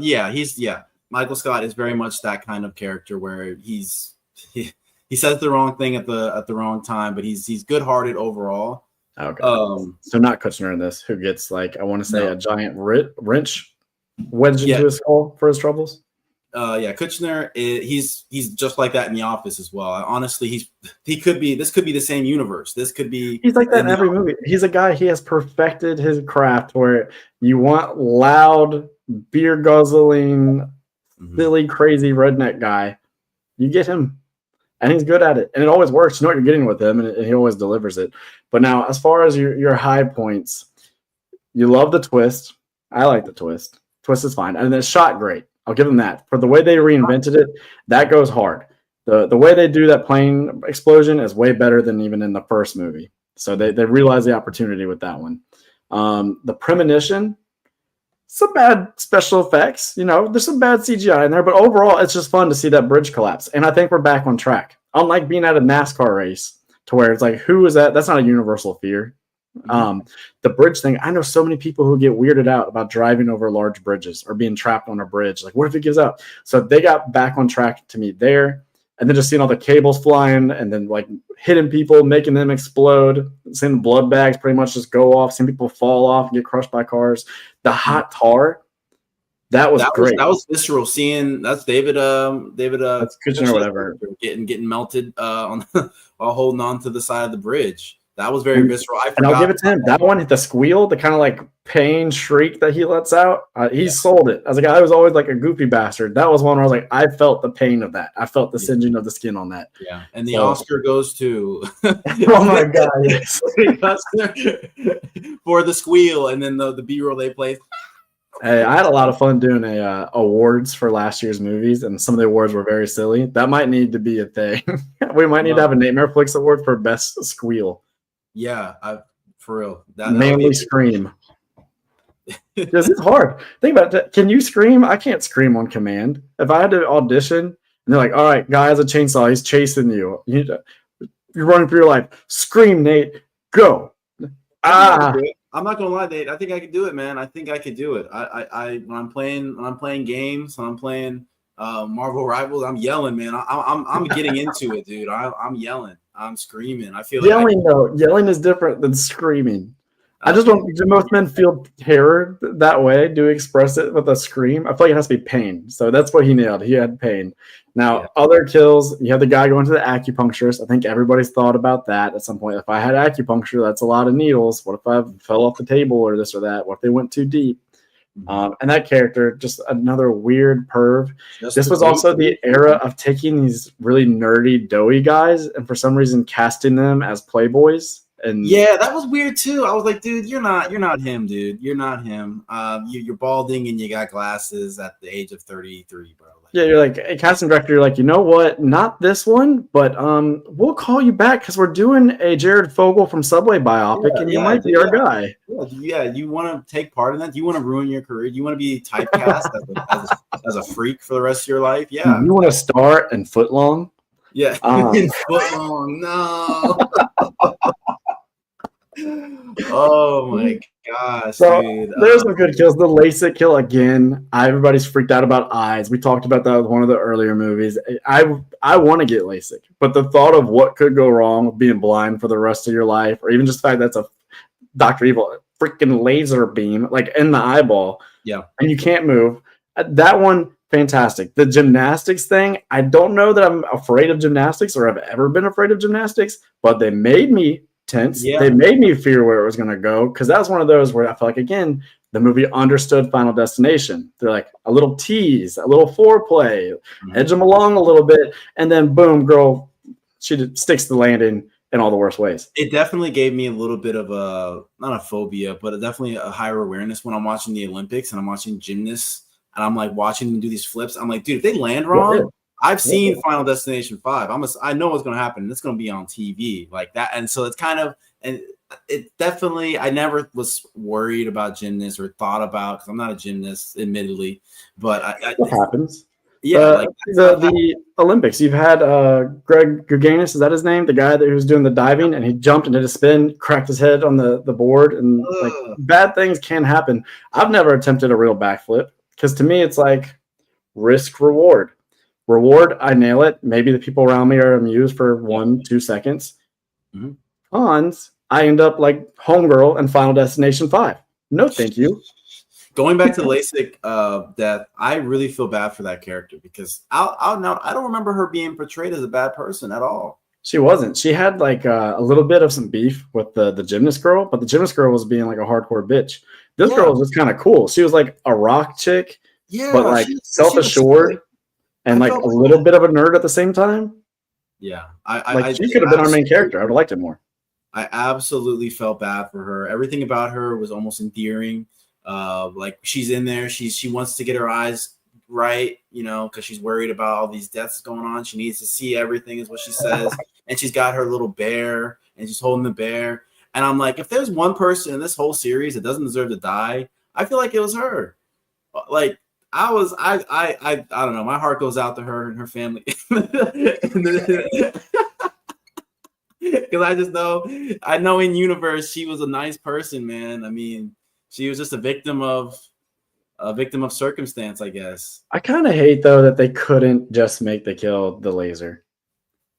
Yeah. Michael Scott is very much that kind of character where he says the wrong thing at the wrong time, but he's good-hearted overall. Okay. So not Kushner in this, who gets like, I want to say, a giant wrench wedged into his skull for his troubles. Kushner, he's just like that in The Office as well. Honestly, this could be the same universe. He's like that in every movie. He's a guy, he has perfected his craft where you want loud, beer guzzling, silly, crazy redneck guy. You get him, and he's good at it, and it always works. You know what you're getting with him, and he always delivers it. But now, as far as your high points, you love the twist. I like the twist. Twist is fine, and it's shot great. I'll give them that. For the way they reinvented it, that goes hard. The way they do that plane explosion is way better than even in the first movie. So they realized the opportunity with that one. The premonition, some bad special effects. There's some bad CGI in there, but overall, it's just fun to see that bridge collapse. And I think we're back on track. Unlike being at a NASCAR race to where it's like, who is that? That's not a universal fear. The bridge thing, I know so many people who get weirded out about driving over large bridges or being trapped on a bridge. Like, what if it gives out? So they got back on track to me there. And then just seeing all the cables flying and then like hitting people, making them explode, seeing the blood bags pretty much just go off, seeing people fall off and get crushed by cars. The hot tar, that was great. That was visceral. Seeing that's David that's Kushner or whatever getting melted while holding on to the side of the bridge. That was very visceral. And I'll give it to him. That one, the squeal, the kind of like pain shriek that he lets out, he sold it. As a guy who was always like a goofy bastard, that was one where I was like, I felt the pain of that. I felt the singeing of the skin on that. Yeah. And the Oscar goes to oh my God, yes. for the squeal, and then the B-roll they played. Hey, I had a lot of fun doing awards for last year's movies, and some of the awards were very silly. That might need to be a thing. We might need to have a Nightmare Flicks award for best squeal. Yeah, for real. Mainly scream. Because it's hard. Think about it. Can you scream? I can't scream on command. If I had to audition, and they're like, all right, guy has a chainsaw. He's chasing you. You're running for your life. Scream, Nate. Go. I'm not gonna lie, Nate. I think I could do it, man. I think I could do it. I when I'm playing games, when I'm playing Marvel Rivals, I'm yelling, man. I'm getting into it, dude. I'm yelling. I'm screaming. I feel yelling though. Yelling is different than screaming. I just don't. Do most men feel terror that way? Do express it with a scream? I feel like it has to be pain. So that's what he nailed. He had pain. Now, other kills, you have the guy going to the acupuncturist. I think everybody's thought about that at some point. If I had acupuncture, that's a lot of needles. What if I fell off the table or this or that? What if they went too deep? And that character, just another weird perv. This was also the era of taking these really nerdy, doughy guys and for some reason casting them as playboys. And yeah, that was weird too. I was like, dude, you're not him, dude. You're not him. You're balding and you got glasses at the age of 33, bro. Yeah, you're like a casting director. You're like, you know what? Not this one, but we'll call you back because we're doing a Jared Fogle from Subway biopic, and you might be our guy. Yeah, you want to take part in that? Do you want to ruin your career? Do you want to be typecast as a freak for the rest of your life? Yeah. You want to star in Footlong? Yeah, in Footlong. No. Oh my gosh, so dude. There's some good kills. The LASIK kill again. Everybody's freaked out about eyes. We talked about that with one of the earlier movies. I want to get LASIK, but the thought of what could go wrong with being blind for the rest of your life, or even just the fact that's a Dr. Evil freaking laser beam like in the eyeball, and you can't move. That one, fantastic. The gymnastics thing, I don't know that I'm afraid of gymnastics or have ever been afraid of gymnastics, but they made me tense. They made me fear where it was going to go, because that was one of those where I felt like, again, the movie understood Final Destination. They're like a little tease, a little foreplay, edge them along a little bit, and then boom, girl, she sticks the landing, in all the worst ways. It definitely gave me a little bit of not a phobia, but definitely a higher awareness when I'm watching the Olympics and I'm watching gymnasts and I'm like watching them do these flips. I'm like, dude, if they land wrong, I've seen Final Destination 5. I know what's going to happen. It's going to be on TV like that. And so it's kind of, and it definitely, I never was worried about gymnasts or thought about, because I'm not a gymnast, admittedly, but what happens? Yeah, the Olympics. You've had Greg Gouganis, is that his name? The guy that was doing the diving, and he jumped and did a spin, cracked his head on the board, and like bad things can happen. I've never attempted a real backflip because to me it's like risk reward. Reward, I nail it. Maybe the people around me are amused for 1-2 seconds. Mm-hmm. Cons, I end up like Homegirl and Final Destination 5. No, thank you. Going back to LASIK death, I really feel bad for that character because I don't remember her being portrayed as a bad person at all. She wasn't. She had like a little bit of some beef with the gymnast girl, but the gymnast girl was being like a hardcore bitch. This girl was just kind of cool. She was like a rock chick, but like self-assured and like a little bit of a nerd at the same time. Yeah, she could have been our main character. I would have liked it more. I absolutely felt bad for her. Everything about her was almost endearing. Like she's in there, she wants to get her eyes right, you know, because she's worried about all these deaths going on. She needs to see everything, is what she says. And she's got her little bear, and she's holding the bear. And I'm like, if there's one person in this whole series that doesn't deserve to die, I feel like it was her. Like I don't know. My heart goes out to her and her family. Because I know in universe she was a nice person, man. I mean, she was just a victim of circumstance, I guess. I kind of hate though that they couldn't just make the kill the laser.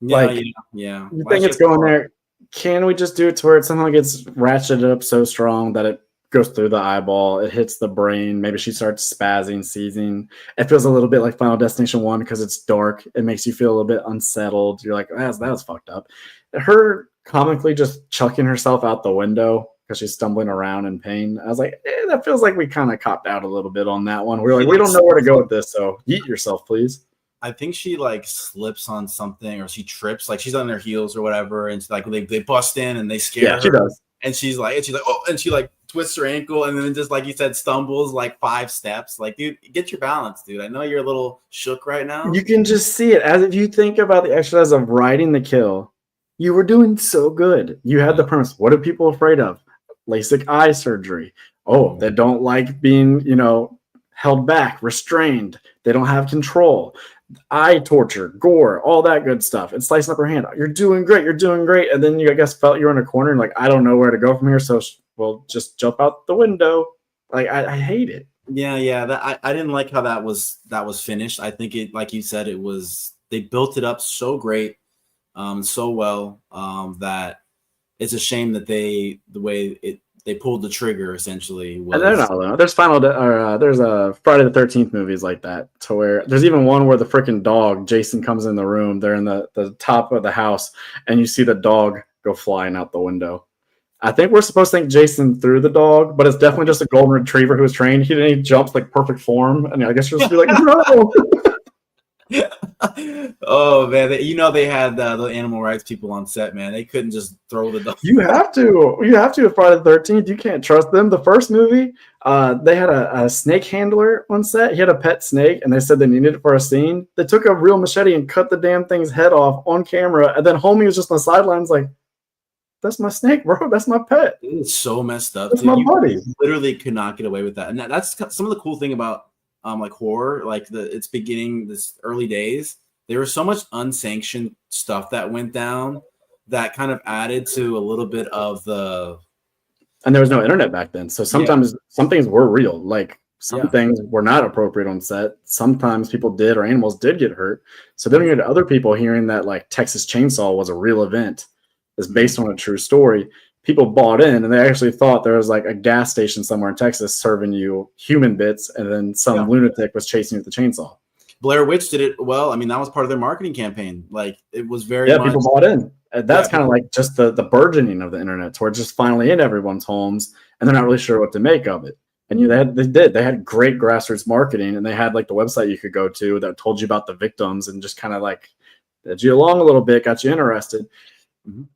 Yeah. You think it's going there? Can we just do it to where it somehow gets ratcheted up so strong that it goes through the eyeball, it hits the brain, maybe she starts spazzing, seizing. It feels a little bit like Final Destination 1 because it's dark. It makes you feel a little bit unsettled. You're like, that was fucked up. Her comically just chucking herself out the window because she's stumbling around in pain. I was like, that feels like we kind of copped out a little bit on that one. We're like, we don't know where to go with this, so yeet yourself, please. I think she like slips on something or she trips, like she's on their heels or whatever, and like they bust in and they scare her. She does. And she's like, oh, and she like twists her ankle and then just like you said, stumbles like 5 steps. Like, dude, get your balance, dude. I know you're a little shook right now. You can just see it. As if you think about the exercise of riding the kill, you were doing so good. You had the premise. What are people afraid of? LASIK eye surgery. Oh, they don't like being, held back, restrained. They don't have control. Eye torture, gore, all that good stuff. And slicing up her hand. You're doing great. You're doing great. And then you, I guess, felt you're in a corner and like, I don't know where to go from here. So we'll just jump out the window. Like, I hate it. Yeah. That I didn't like how that was finished. I think it, like you said, they built it up so great, so well, that it's a shame that the way they pulled the trigger essentially. Was, and they're not alone. There's there's a Friday the 13th movies like that, to where there's even one where the freaking dog, Jason, comes in the room. They're in the top of the house, and you see the dog go flying out the window. I think we're supposed to think Jason threw the dog, but it's definitely just a golden retriever who was trained. He jumps like perfect form, and I guess you're supposed to be like, no. Oh man, they had the animal rights people on set, man. They couldn't just throw the dog. You have to with Friday the 13th. You can't trust them. The first movie, they had a snake handler on set. He had a pet snake, and they said they needed it for a scene. They took a real machete and cut the damn thing's head off on camera, and then homie was just on the sidelines like, that's my snake, bro. That's my pet. It's so messed up. That's my buddy. You literally could not get away with that. And that's some of the cool thing about like horror, like its beginning, this early days. There was so much unsanctioned stuff that went down that kind of added to a little bit of the. And there was no internet back then, so sometimes some things were real. Like some things were not appropriate on set. Sometimes people did, or animals did get hurt. So then we had other people hearing that like Texas Chainsaw was a real event, is based on a true story. People bought in, and they actually thought there was like a gas station somewhere in Texas serving you human bits, and then some lunatic was chasing you with the chainsaw. Blair Witch did it well. I mean, that was part of their marketing campaign. Like, it was very much... people bought in. And that's kind of like just the burgeoning of the internet, where it's just finally in everyone's homes, and they're not really sure what to make of it. And they had great grassroots marketing, and they had like the website you could go to that told you about the victims and just kind of like led you along a little bit, got you interested.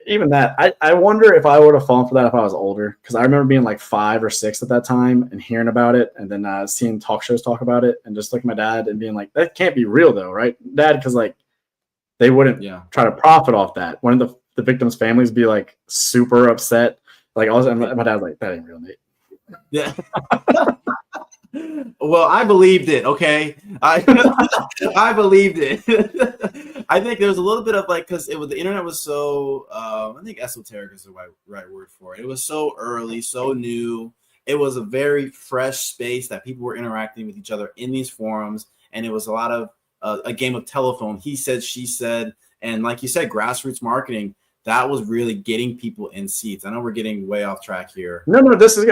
even that, I wonder if I would have fallen for that if I was older, because I remember being like 5 or 6 at that time and hearing about it, and then seeing talk shows talk about it, and just looking at my dad and being like, that can't be real though, right, Dad? Because like they wouldn't try to profit off that. One of the victims' families be like super upset. Like all my dad's like, that ain't real, Nate. Yeah. Well, I believed it. Okay, I believed it. I think there was a little bit of like, because the internet was so I think esoteric is the right word for it. It was so early, so new. It was a very fresh space that people were interacting with each other in these forums, and it was a lot of a game of telephone. He said, she said, and like you said, grassroots marketing. That was really getting people in seats. I know we're getting way off track here. No, this is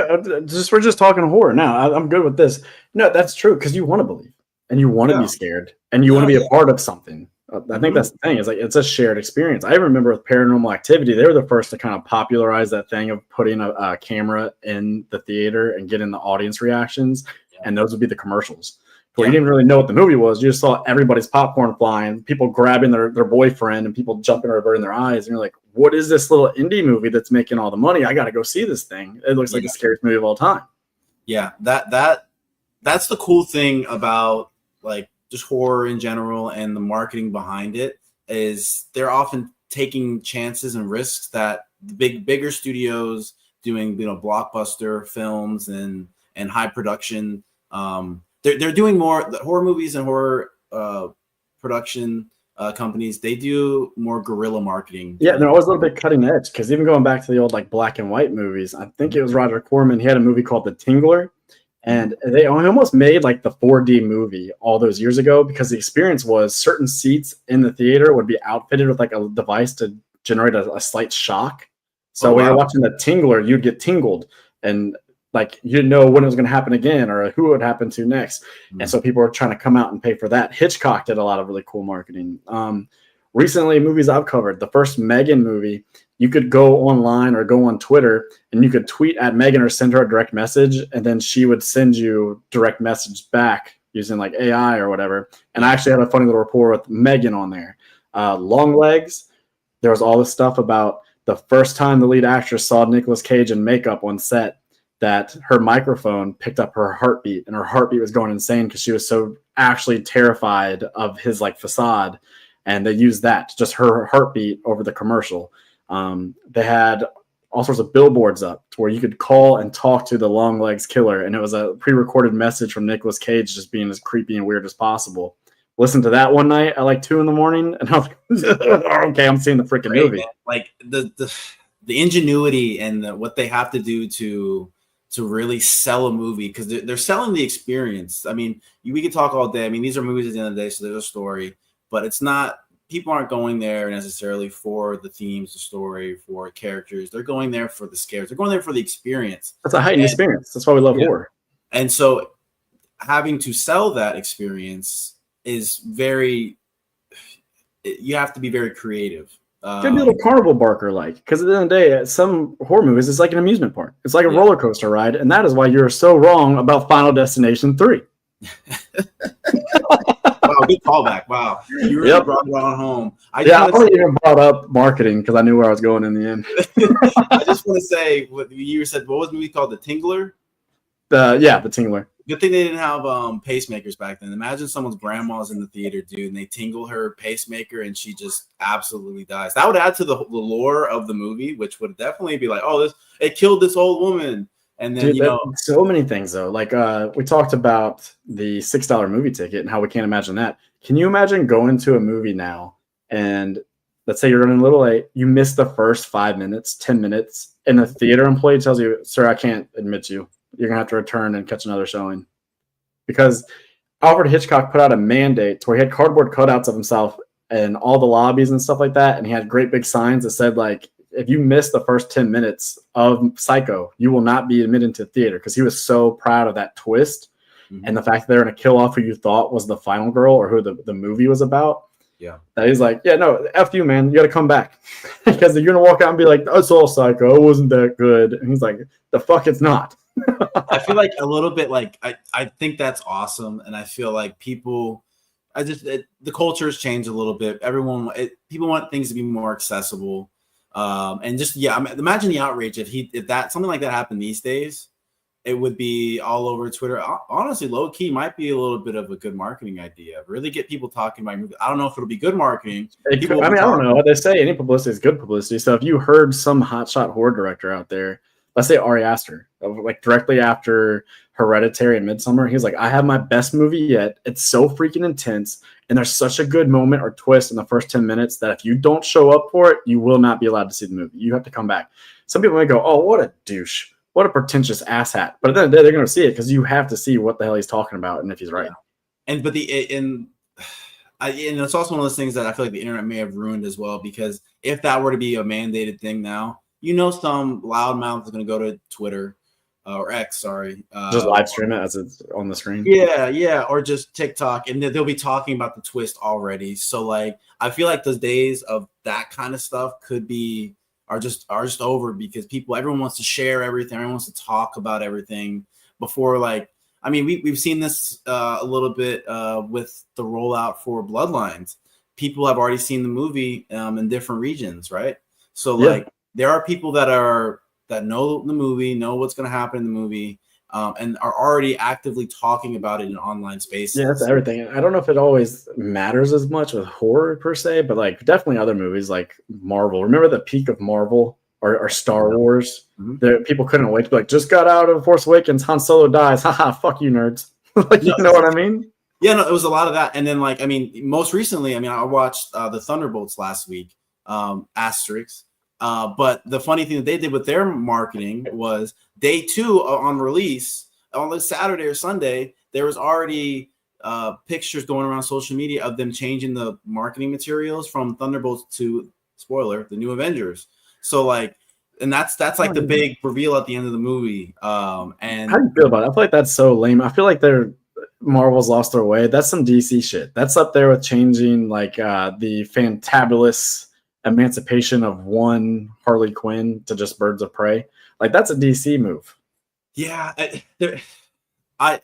just, we're just talking horror now. I'm good with this. No, that's true, because you want to believe and you want to be scared and you want to be a part of something. I think that's the thing. Is like it's a shared experience. I remember with Paranormal Activity, they were the first to kind of popularize that thing of putting a camera in the theater and getting the audience reactions, and those would be the commercials. Where you didn't really know what the movie was. You just saw everybody's popcorn flying, people grabbing their boyfriend, and people jumping or averting their eyes. And you're like, what is this little indie movie that's making all the money? I got to go see this thing. It looks like the scariest movie of all time. Yeah, that's the cool thing about like just horror in general, and the marketing behind it is they're often taking chances and risks that the bigger studios doing, blockbuster films and high production, they're doing more. The horror movies and horror production companies, they do more guerrilla marketing. Yeah, they're always a little bit cutting edge, because even going back to the old like black and white movies, I think it was Roger Corman. He had a movie called The Tingler, and they almost made like the 4D movie all those years ago, because the experience was certain seats in the theater would be outfitted with like a device to generate a slight shock. So when you're watching The Tingler, you'd get tingled, and like you didn't know when it was going to happen again or who it would happen to next. And so people are trying to come out and pay for that. Hitchcock did a lot of really cool marketing. Recently, movies I've covered, the first Megan movie, you could go online or go on Twitter and you could tweet at Megan or send her a direct message, and then she would send you direct message back using like AI or whatever. And I actually had a funny little rapport with Megan on there. Long Legs, there was all this stuff about the first time the lead actress saw Nicolas Cage in makeup on set, that her microphone picked up her heartbeat, and her heartbeat was going insane because she was so actually terrified of his like facade. And they used that, just her heartbeat, over the commercial. They had all sorts of billboards up to where you could call and talk to the Long Legs killer, and it was a pre-recorded message from Nicolas Cage just being as creepy and weird as possible. Listened to that one night at like 2 a.m, and I was like, okay, I'm seeing the freaking movie. Man. Like the ingenuity and what they have to do to really sell a movie, because they're selling the experience. I mean, we could talk all day. I mean, these are movies at the end of the day, so there's a story, but it's not, people aren't going there necessarily for the themes, the story, for characters. They're going there for the scares. They're going there for the experience. That's a heightened experience. That's why we love horror. And so having to sell that experience is you have to be very creative. It's gonna be a little carnival barker like, because at the end of the day, some horror movies, it's like an amusement park. It's like a roller coaster ride, and that is why you're so wrong about Final Destination 3. Wow, good callback. Wow, you really brought it on home. I only even brought up marketing because I knew where I was going in the end. I just want to say, what you said, what was the movie called? The Tingler? The Tingler. Good thing they didn't have pacemakers back then. Imagine someone's grandma's in the theater, dude, and they tingle her pacemaker and she just absolutely dies. That would add to the lore of the movie, which would definitely be like, oh, it killed this old woman. And then, dude, so many things, though. Like we talked about the $6 movie ticket and how we can't imagine that. Can you imagine going to a movie now and let's say you're running a little late, you miss the first 5 minutes, 10 minutes, and the theater employee tells you, sir, I can't admit you. You're going to have to return and catch another showing. Because Alfred Hitchcock put out a mandate to where he had cardboard cutouts of himself in all the lobbies and stuff like that. And he had great big signs that said, like, if you miss the first 10 minutes of Psycho, you will not be admitted to the theater, because he was so proud of that twist and the fact that they're going to kill off who you thought was the final girl or who the movie was about. Yeah. That he's like, yeah, no, F you, man. You got to come back. Because you're going to walk out and be like, that's all Psycho. It wasn't that good. And he's like, the fuck it's not. I feel like a little bit like I think that's awesome, and I feel like the culture has changed a little bit. People want things to be more accessible. And just imagine the outrage if that something like that happened these days. It would be all over Twitter. Honestly, low key might be a little bit of a good marketing idea. Really get people talking about movies. I don't know if it'll be good marketing. I don't know. They say any publicity is good publicity. So if you heard some hotshot horror director out there, let's say Ari Aster, like directly after Hereditary and Midsummer, he's like, I have my best movie yet. It's so freaking intense. And there's such a good moment or twist in the first 10 minutes that if you don't show up for it, you will not be allowed to see the movie. You have to come back. Some people may go, oh, what a douche. What a pretentious asshat. But at the end of the day, they're going to see it because you have to see what the hell he's talking about and if he's right. Yeah. And it's also one of those things that I feel like the internet may have ruined as well, because if that were to be a mandated thing now, some loudmouth is going to go to Twitter or X, sorry. Just live stream it as it's on the screen. Yeah. Or just TikTok, and they'll be talking about the twist already. So like, I feel like those days of that kind of stuff are just over, because everyone wants to share everything. Everyone wants to talk about everything before, like, I mean, we've seen this a little bit with the rollout for Bloodlines. People have already seen the movie in different regions, right? So like, there are people that know the movie, know what's going to happen in the movie, and are already actively talking about it in online spaces. Yeah, that's everything. I don't know if it always matters as much with horror per se, but like definitely other movies like Marvel. Remember the peak of Marvel or Star Wars? Mm-hmm. People couldn't wait to be like, just got out of Force Awakens, Han Solo dies. Haha, fuck you nerds. Like, you know what I mean? Yeah, no, it was a lot of that. And then like, I mean, most recently, I watched the Thunderbolts last week, asterisks. But the funny thing that they did with their marketing was day 2 on release on the Saturday or Sunday, there was already pictures going around social media of them changing the marketing materials from Thunderbolts to, spoiler, the New Avengers. So like, and that's like the big reveal at the end of the movie. And how do you feel about it? I feel like that's so lame. I feel like Marvel's lost their way. That's some DC shit. That's up there with changing like the fantabulous emancipation of one Harley Quinn to just Birds of Prey. Like, that's a DC move. Yeah,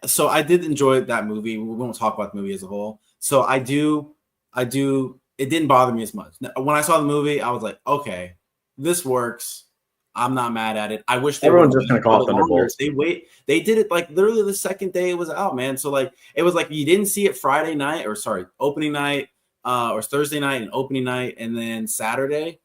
so I did enjoy that movie. We won't talk about the movie as a whole. So I do. It didn't bother me as much. When I saw the movie, I was like, okay, this works. I'm not mad at it. I wish everyone's just gonna call it Thunderbolts. They did it like literally the second day it was out, man. So like, it was like you didn't see it opening night. Or Thursday night and opening night, and then Saturday,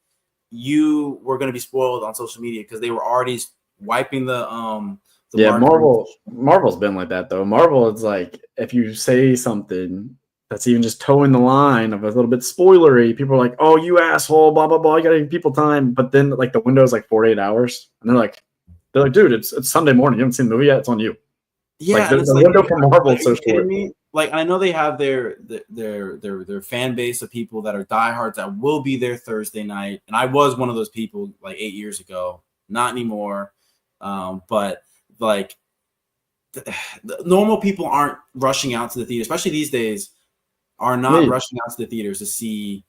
you were going to be spoiled on social media because they were already wiping the Marvel's been like that though. Marvel is like, if you say something that's even just towing the line of a little bit spoilery, people are like, "Oh, you asshole!" Blah blah blah. You got to give people time, but then like the window is like 48 hours, and they're like, "Dude, it's Sunday morning. You haven't seen the movie yet. It's on you." Yeah, like, the window for Marvel is so short. Like, I know they have their fan base of people that are diehards that will be there Thursday night, and I was one of those people like 8 years ago. Not anymore, but like the normal people aren't rushing out to the theater, especially these days. Are not rushing out to the theaters to see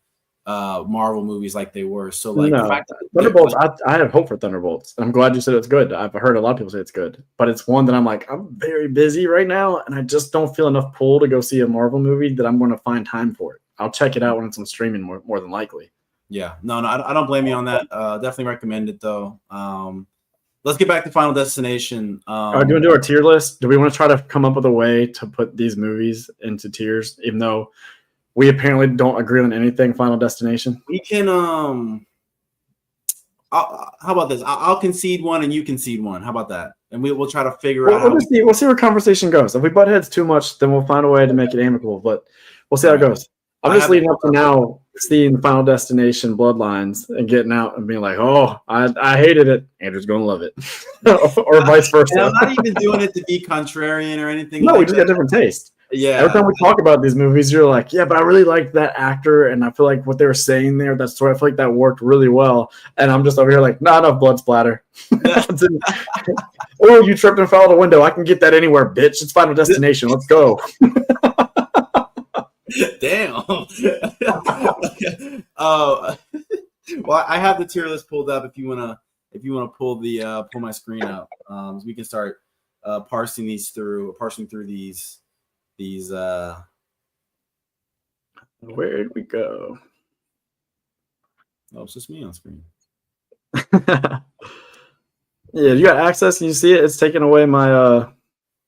Marvel movies like they were. So like, no, the fact that Thunderbolts, I have hope for Thunderbolts. I'm glad you said it's good. I've heard a lot of people say it's good, but it's one that I'm like, I'm very busy right now, and I just don't feel enough pull to go see a Marvel movie that I'm going to find time for it. I'll check it out when it's on streaming more than likely. Yeah, no, I don't blame you on that. Definitely recommend it though. Let's get back to Final Destination. Do you want to do our tier list? Do we want to try to come up with a way to put these movies into tiers, even though we apparently don't agree on anything Final Destination? We can how about this? I'll concede one and you concede one. How about that? And we'll try to figure out. We'll see where conversation goes. If we butt heads too much, then we'll find a way to make it amicable. But we'll see how it goes. I'm just leading up to now seeing Final Destination Bloodlines and getting out and being like, oh, I hated it. Andrew's going to love it. Or vice versa. And I'm not even doing it to be contrarian or anything. No, we just got different taste. Yeah. Every time we talk about these movies, you're like, yeah, but I really liked that actor, and I feel like what they were saying there, that story, I feel like that worked really well. And I'm just over here like, not enough blood splatter. Oh, you tripped and fell out a window. I can get that anywhere, bitch. It's Final Destination. Let's go. Damn. Well, I have the tier list pulled up. If you wanna pull my screen up, so we can start parsing through these. Where'd we go? Oh, it's just me on screen. Yeah, you got access and you see it. It's taking away my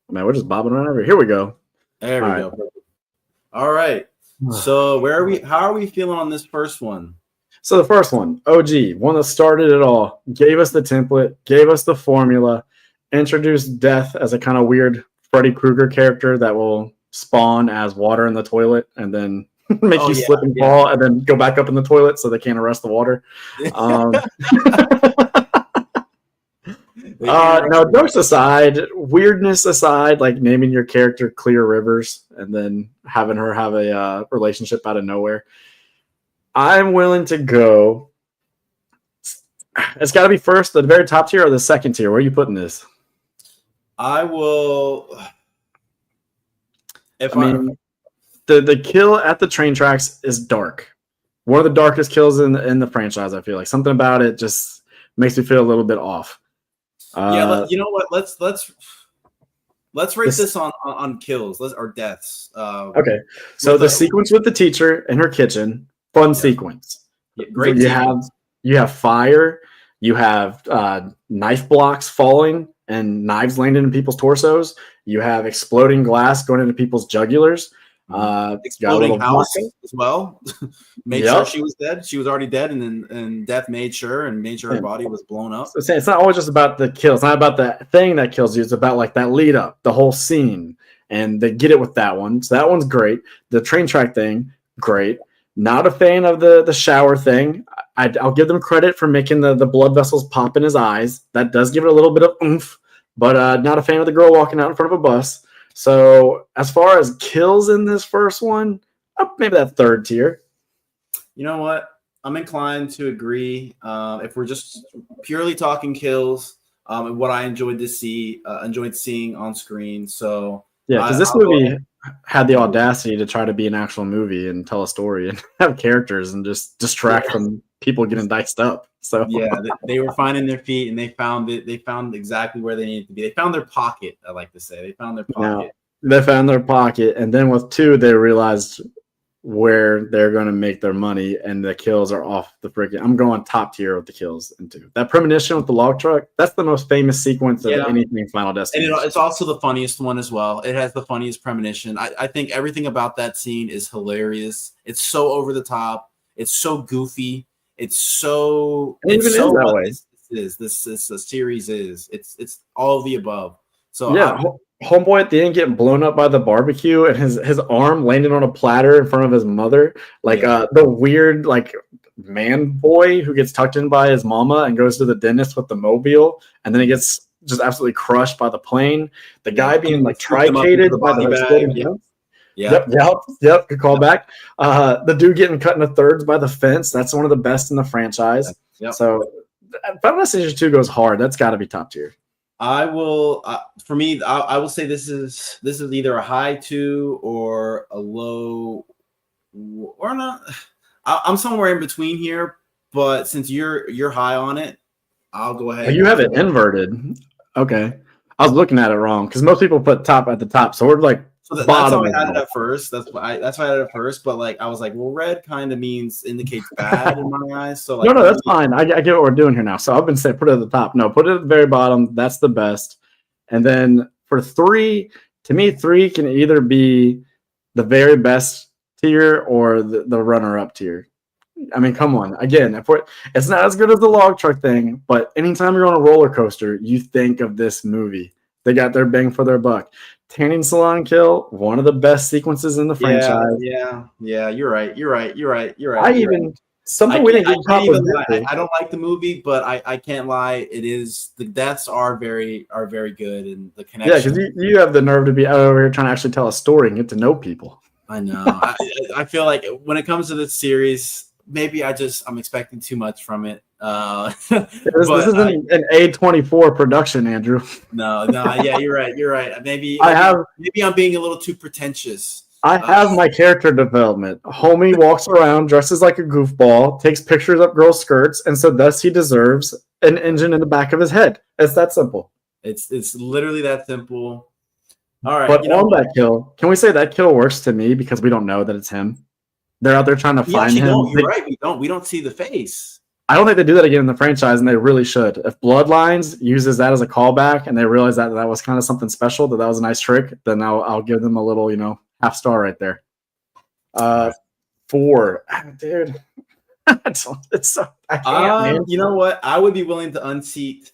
man, we're just bobbing around over here. Here we go. There we All go. All right. So where are we? How are we feeling on this first one? So the first one, OG, one that started it all, gave us the template, gave us the formula, introduced death as a kind of weird Freddy Krueger character that will spawn as water in the toilet and then make you slip and fall and then go back up in the toilet so they can't arrest the water. No, jokes aside, weirdness aside, like naming your character Clear Rivers and then having her have a relationship out of nowhere. I'm willing to go. It's got to be first, the very top tier or the second tier. Where are you putting this? I will. The kill at the train tracks is dark. One of the darkest kills in the franchise. I feel like something about it just makes me feel a little bit off. You know what? Let's rate this on kills or deaths. Okay, so the sequence with the teacher in her kitchen. Fun sequence. Yeah, great. You have fire. You have knife blocks falling and knives landing in people's torsos. You have exploding glass going into people's jugulars. Exploding house as well. Made sure she was dead. She was already dead, and death made sure her body was blown up. So it's not always just about the kill. It's not about the thing that kills you. It's about like that lead up, the whole scene, and they get it with that one. So that one's great. The train track thing, great. Not a fan of the shower thing. I'll give them credit for making the blood vessels pop in his eyes. That does give it a little bit of oomph, but not a fan of the girl walking out in front of a bus. So as far as kills in this first one, maybe that third tier. You know what? I'm inclined to agree. If we're just purely talking kills, what I enjoyed seeing on screen. So yeah, because this movie had the audacity to try to be an actual movie and tell a story and have characters and just distract from people getting diced up. So yeah, they were finding their feet and they found it. They found exactly where they needed to be. They found their pocket. I like to say they found their pocket. They found their pocket, and then with 2, they realized where they're going to make their money, and the kills are off the freaking. I'm going top tier with the kills in 2. That premonition with the log truck, that's the most famous sequence of anything Final Destination. And it's also the funniest one as well. It has the funniest premonition. I think everything about that scene is hilarious. It's so over the top. It's so goofy. It's so. It's so that way. This series is. It's all of the above. So yeah. Homeboy at the end getting blown up by the barbecue and his arm landing on a platter in front of his mother. Like the weird like man boy who gets tucked in by his mama and goes to the dentist with the mobile, and then he gets just absolutely crushed by the plane. The guy being like tricated by the exploding. Yep. Good call back. The dude getting cut into thirds by the fence. That's one of the best in the franchise. Yep. So Final Destination 2 goes hard. That's got to be top tier. I will. For me, I will say this is either a high 2 or a low, or not. I'm somewhere in between here. But since you're high on it, I'll go ahead. Oh, you have it inverted. Okay, I was looking at it wrong because most people put top at the top, so we're like. So that's how I had it at first. That's why I had it at first. But like I was like, well, red kind of indicates bad in my eyes. So like, no, that's fine. I get what we're doing here now. So I've been saying put it at the top. No, put it at the very bottom. That's the best. And then for 3, to me, 3 can either be the very best tier or the runner-up tier. I mean, come on. Again, it's not as good as the log truck thing, but anytime you're on a roller coaster, you think of this movie. They got their bang for their buck. Tanning salon kill, one of the best sequences in the franchise. Yeah. You're right. I don't like the movie, but I can't lie. It is the deaths are very good, and the connection. Yeah, because you have the nerve to be out over here trying to actually tell a story and get to know people. I know. I feel like when it comes to this series, maybe I'm expecting too much from it. This isn't an A24 production, Andrew. No, yeah, you're right. Maybe I'm being a little too pretentious. I have my character development. Homie walks around, dresses like a goofball, takes pictures up girls' skirts, and so thus he deserves an engine in the back of his head. It's that simple. It's literally that simple. All right. But on that kill, can we say that kill works to me because we don't know that it's him? They're out there trying to find him. You're right. We don't see the face. I don't think they do that again in the franchise, and they really should. If Bloodlines uses that as a callback, and they realize that that was kind of something special, that was a nice trick, then I'll give them a little, half star right there. 4, dude. It's so I can't. Man. You know what? I would be willing to unseat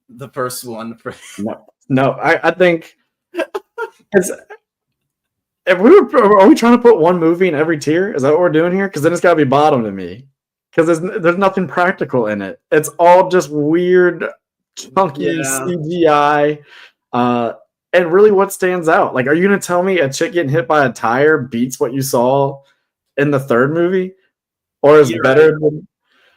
the first one. No. I think it's. Are we trying to put one movie in every tier? Is that what we're doing here? Because then it's got to be bottom to me. Because there's nothing practical in it. It's all just weird, chunky CGI. And really, what stands out? Like, are you going to tell me a chick getting hit by a tire beats what you saw in the third movie, or is better?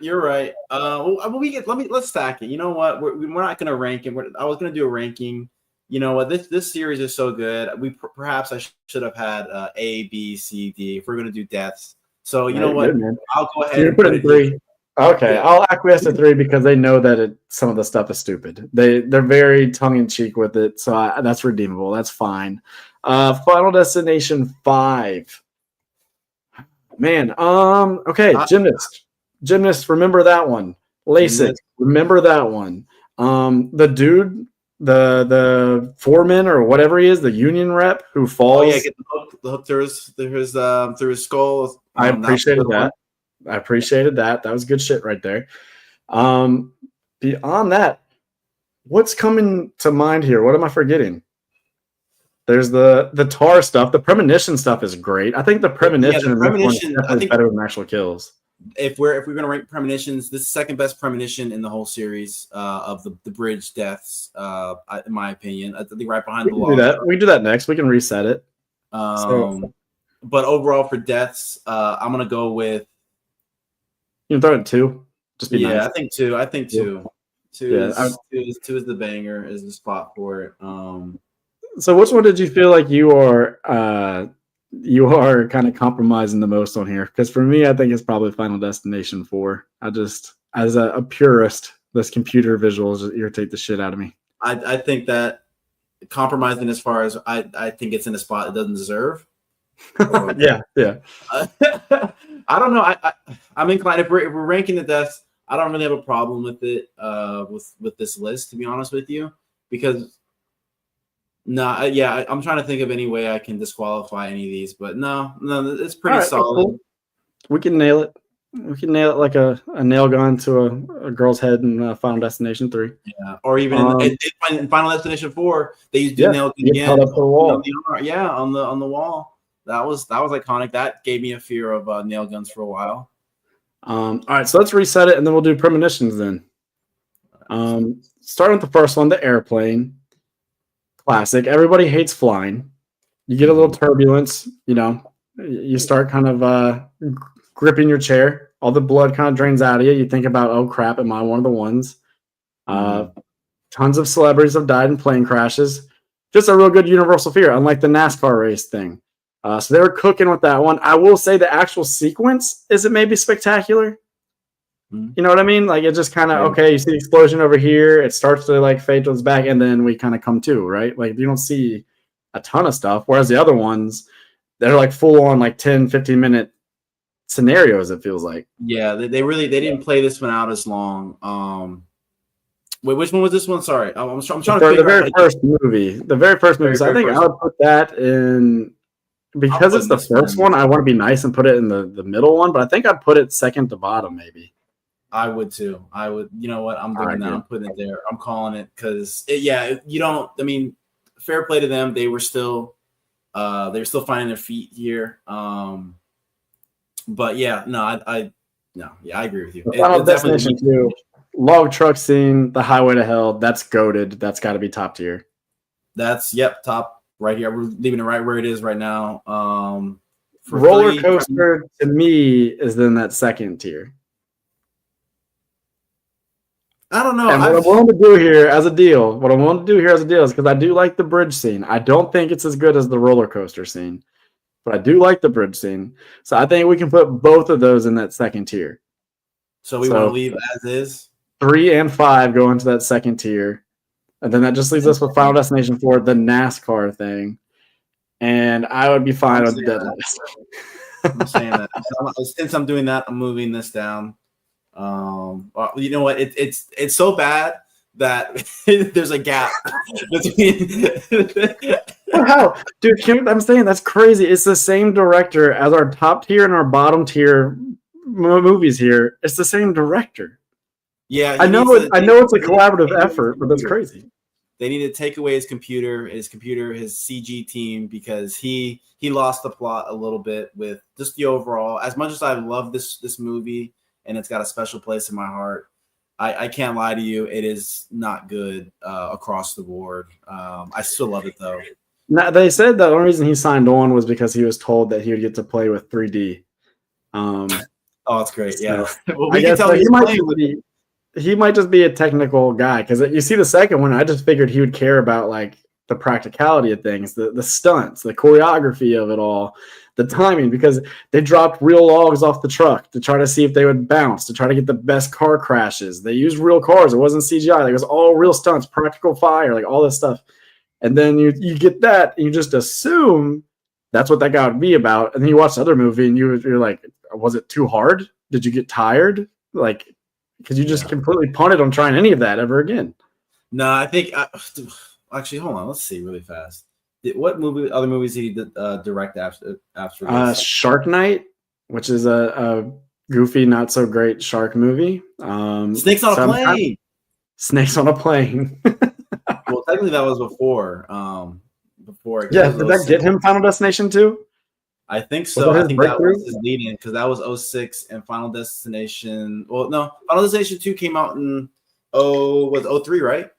You're right. Let's stack it. You know what? We're not going to rank it. I was going to do a ranking. You know what? This series is so good. Perhaps I should have had A, B, C, D if we're going to do deaths. So you know what? Good, I'll go ahead and put it in 3. Okay, I'll acquiesce to 3 because they know that some of the stuff is stupid. They're very tongue in cheek with it, so that's redeemable. That's fine. Final Destination 5. Man, okay, Gymnast. Remember that one. LASIK. Remember that one. The dude, the foreman or whatever he is, the union rep who falls. Oh yeah, get the hook through his skull. I appreciated that. I appreciated that. That was good shit right there. Beyond that, what's coming to mind here? What am I forgetting? There's the tar stuff. The premonition stuff is great. I think the premonition is better than actual kills. If we're gonna rank premonitions, this is second best premonition in the whole series of the bridge deaths. In my opinion, I think right behind the law. We can do that next. We can reset it. But overall for deaths, I'm gonna go with. You can throw it 2. Just be nice. I think 2. I think 2. 2 is the banger. Is the spot for it. So which one did you feel like you are kind of compromising the most on here? Because for me, I think it's probably Final Destination 4. I just, as a purist, this computer visuals just irritate the shit out of me. I think that compromising as far as I think it's in a spot it doesn't deserve. Yeah. I don't know. I'm inclined if we're ranking the deaths, I don't really have a problem with it with this list, to be honest with you, because I'm trying to think of any way I can disqualify any of these, but no, it's pretty solid. Cool. We can nail it. We can nail it like a nail gun to a girl's head in Final Destination 3. Yeah, or even in Final Destination 4, they used to nail it again. Up the wall. On the wall. That was iconic. That gave me a fear of nail guns for a while. All right, so let's reset it, and then we'll do premonitions then. Starting with the first one, the airplane. Classic. Everybody hates flying. You get a little turbulence, you start kind of gripping your chair. All the blood kind of drains out of you. You think about, oh, crap, am I one of the ones? Tons of celebrities have died in plane crashes. Just a real good universal fear, unlike the NASCAR race thing. So they were cooking with that one. I will say the actual sequence isn't maybe spectacular. You know what I mean? Like, it just kind of, okay, you see the explosion over here. It starts to, like, fade to its back, and then we kind of come to, right? Like, you don't see a ton of stuff, whereas the other ones, they're, like, full-on, like, 10, 15-minute scenarios, it feels like. Yeah, they didn't play this one out as long. Wait, which one was this one? Sorry. I'm trying to figure out. The very first movie. So I think I would put that in... Because it's the first one, I want to be nice and put it in the middle one, but I think I'd put it second to bottom, maybe. I would too. You know what? I'm doing that. I'm putting it there. I'm calling it because, fair play to them. They were still finding their feet here. But yeah, no, I agree with you. Final Destination 2, log truck scene, the highway to hell. That's goated. That's got to be top tier. That's top. Right here, we're leaving it right where it is right now. Roller coaster to me is in that second tier. I don't know. And what I'm willing to do here as a deal is because I do like the bridge scene. I don't think it's as good as the roller coaster scene, but I do like the bridge scene. So I think we can put both of those in that second tier. So we want to leave as is. 3 and 5 go into that second tier. And then that just leaves us with Final Destination 4, the NASCAR thing. And I would be fine with dead list. I'm saying that. Since I'm doing that, I'm moving this down. You know what? It's so bad that there's a gap between. How, dude? I'm saying that's crazy. It's the same director as our top tier and our bottom tier movies here. It's the same director. Yeah, I know it. I know it's a collaborative effort, but that's crazy. They need to take away his CG team, because he lost the plot a little bit with just the overall. As much as I love this movie and it's got a special place in my heart, I can't lie to you, it is not good across the board. I still love it though. Now, they said the only reason he signed on was because he was told that he would get to play with 3D. Oh, that's great. Yeah, well, we can tell he might just be a technical guy, because you see the second one, I just figured he would care about like the practicality of things, the stunts, the choreography of it all, the timing, because they dropped real logs off the truck to try to see if they would bounce, to try to get the best car crashes. They used real cars. It wasn't CGI. Like, it was all real stunts, practical fire, like all this stuff. And then you get that, and you just assume that's what that guy would be about. And then you watch the other movie, and you're like, was it too hard? Did you get tired? Like, because you just completely punted on trying any of that ever again. No, I think actually, hold on. Let's see really fast. What other movies did he direct after this? Shark Night, which is a goofy, not so great shark movie. Snakes on a Plane. Snakes on a Plane. Well, technically that was before. Yeah, did that get him Final Destination 2? I think so. I think that was his lead-in, because that was 2006, and Final Destination. Well, no, Final Destination 2 came out in 2003, right?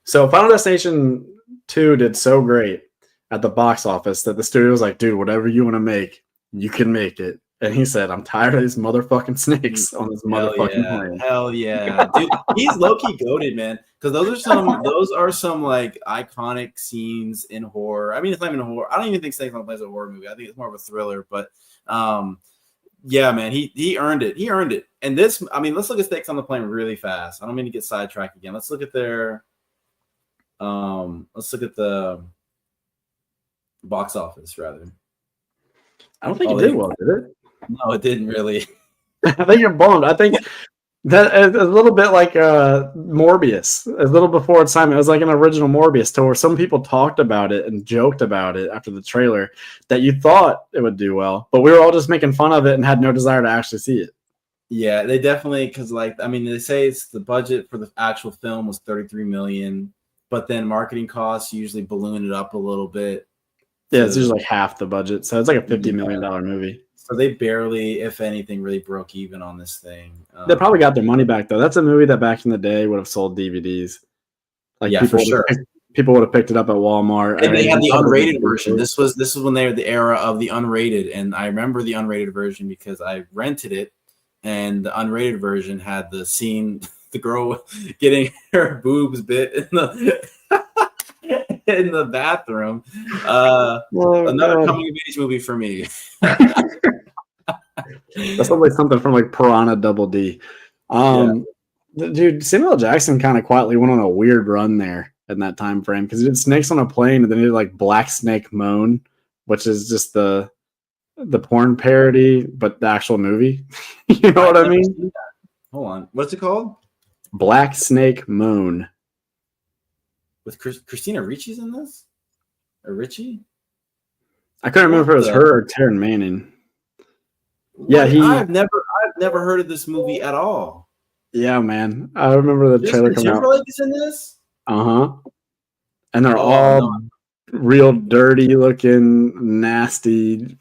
So Final Destination 2 did so great at the box office that the studio was like, dude, whatever you want to make, you can make it. And he said, I'm tired of these motherfucking snakes on this motherfucking plane. Hell yeah. Dude, he's low-key goated, man. Because those are some like iconic scenes in horror. I mean, it's not even a horror. I don't even think Snakes on a Plane is a horror movie. I think it's more of a thriller. But yeah, man, he earned it. He earned it. And this, I mean, let's look at Snakes on the Plane really fast. I don't mean to get sidetracked again. Let's look at the box office rather. I don't think it did well, did it? No, it didn't really. I think you're bummed. I think that is a little bit like Morbius. A little before its time, it was like an original Morbius, to where some people talked about it and joked about it after the trailer, that you thought it would do well, but we were all just making fun of it and had no desire to actually see it. Yeah, they definitely, because like, I mean, they say it's the budget for the actual film was $33 million, but then marketing costs usually balloon it up a little bit. Yeah, it's usually like half the budget, so it's like a $50 million movie. So they barely, if anything, really broke even on this thing. They probably got their money back though. That's a movie that back in the day would have sold DVDs. Like, yeah, for sure. People would have picked it up at Walmart. And they had the unrated version. This was when they were the era of the unrated, and I remember the unrated version because I rented it, and the unrated version had the scene, the girl getting her boobs bit in the in the bathroom. Another coming of age movie for me. That's like something from like Piranha Double D. Dude, Samuel L. Jackson kind of quietly went on a weird run there in that time frame, because he did Snakes on a Plane, and then he did like Black Snake Moan, which is just the porn parody, but the actual movie. You know what I mean? Hold on, what's it called? Black Snake Moan. With Christina Ricci's in this? Or Ricci? I couldn't remember if it was her or Taryn Manning. Yeah, I've never heard of this movie at all. Yeah, man. I remember the trailer coming out. Timberlake is in this? Uh-huh. And they're all real dirty looking, nasty.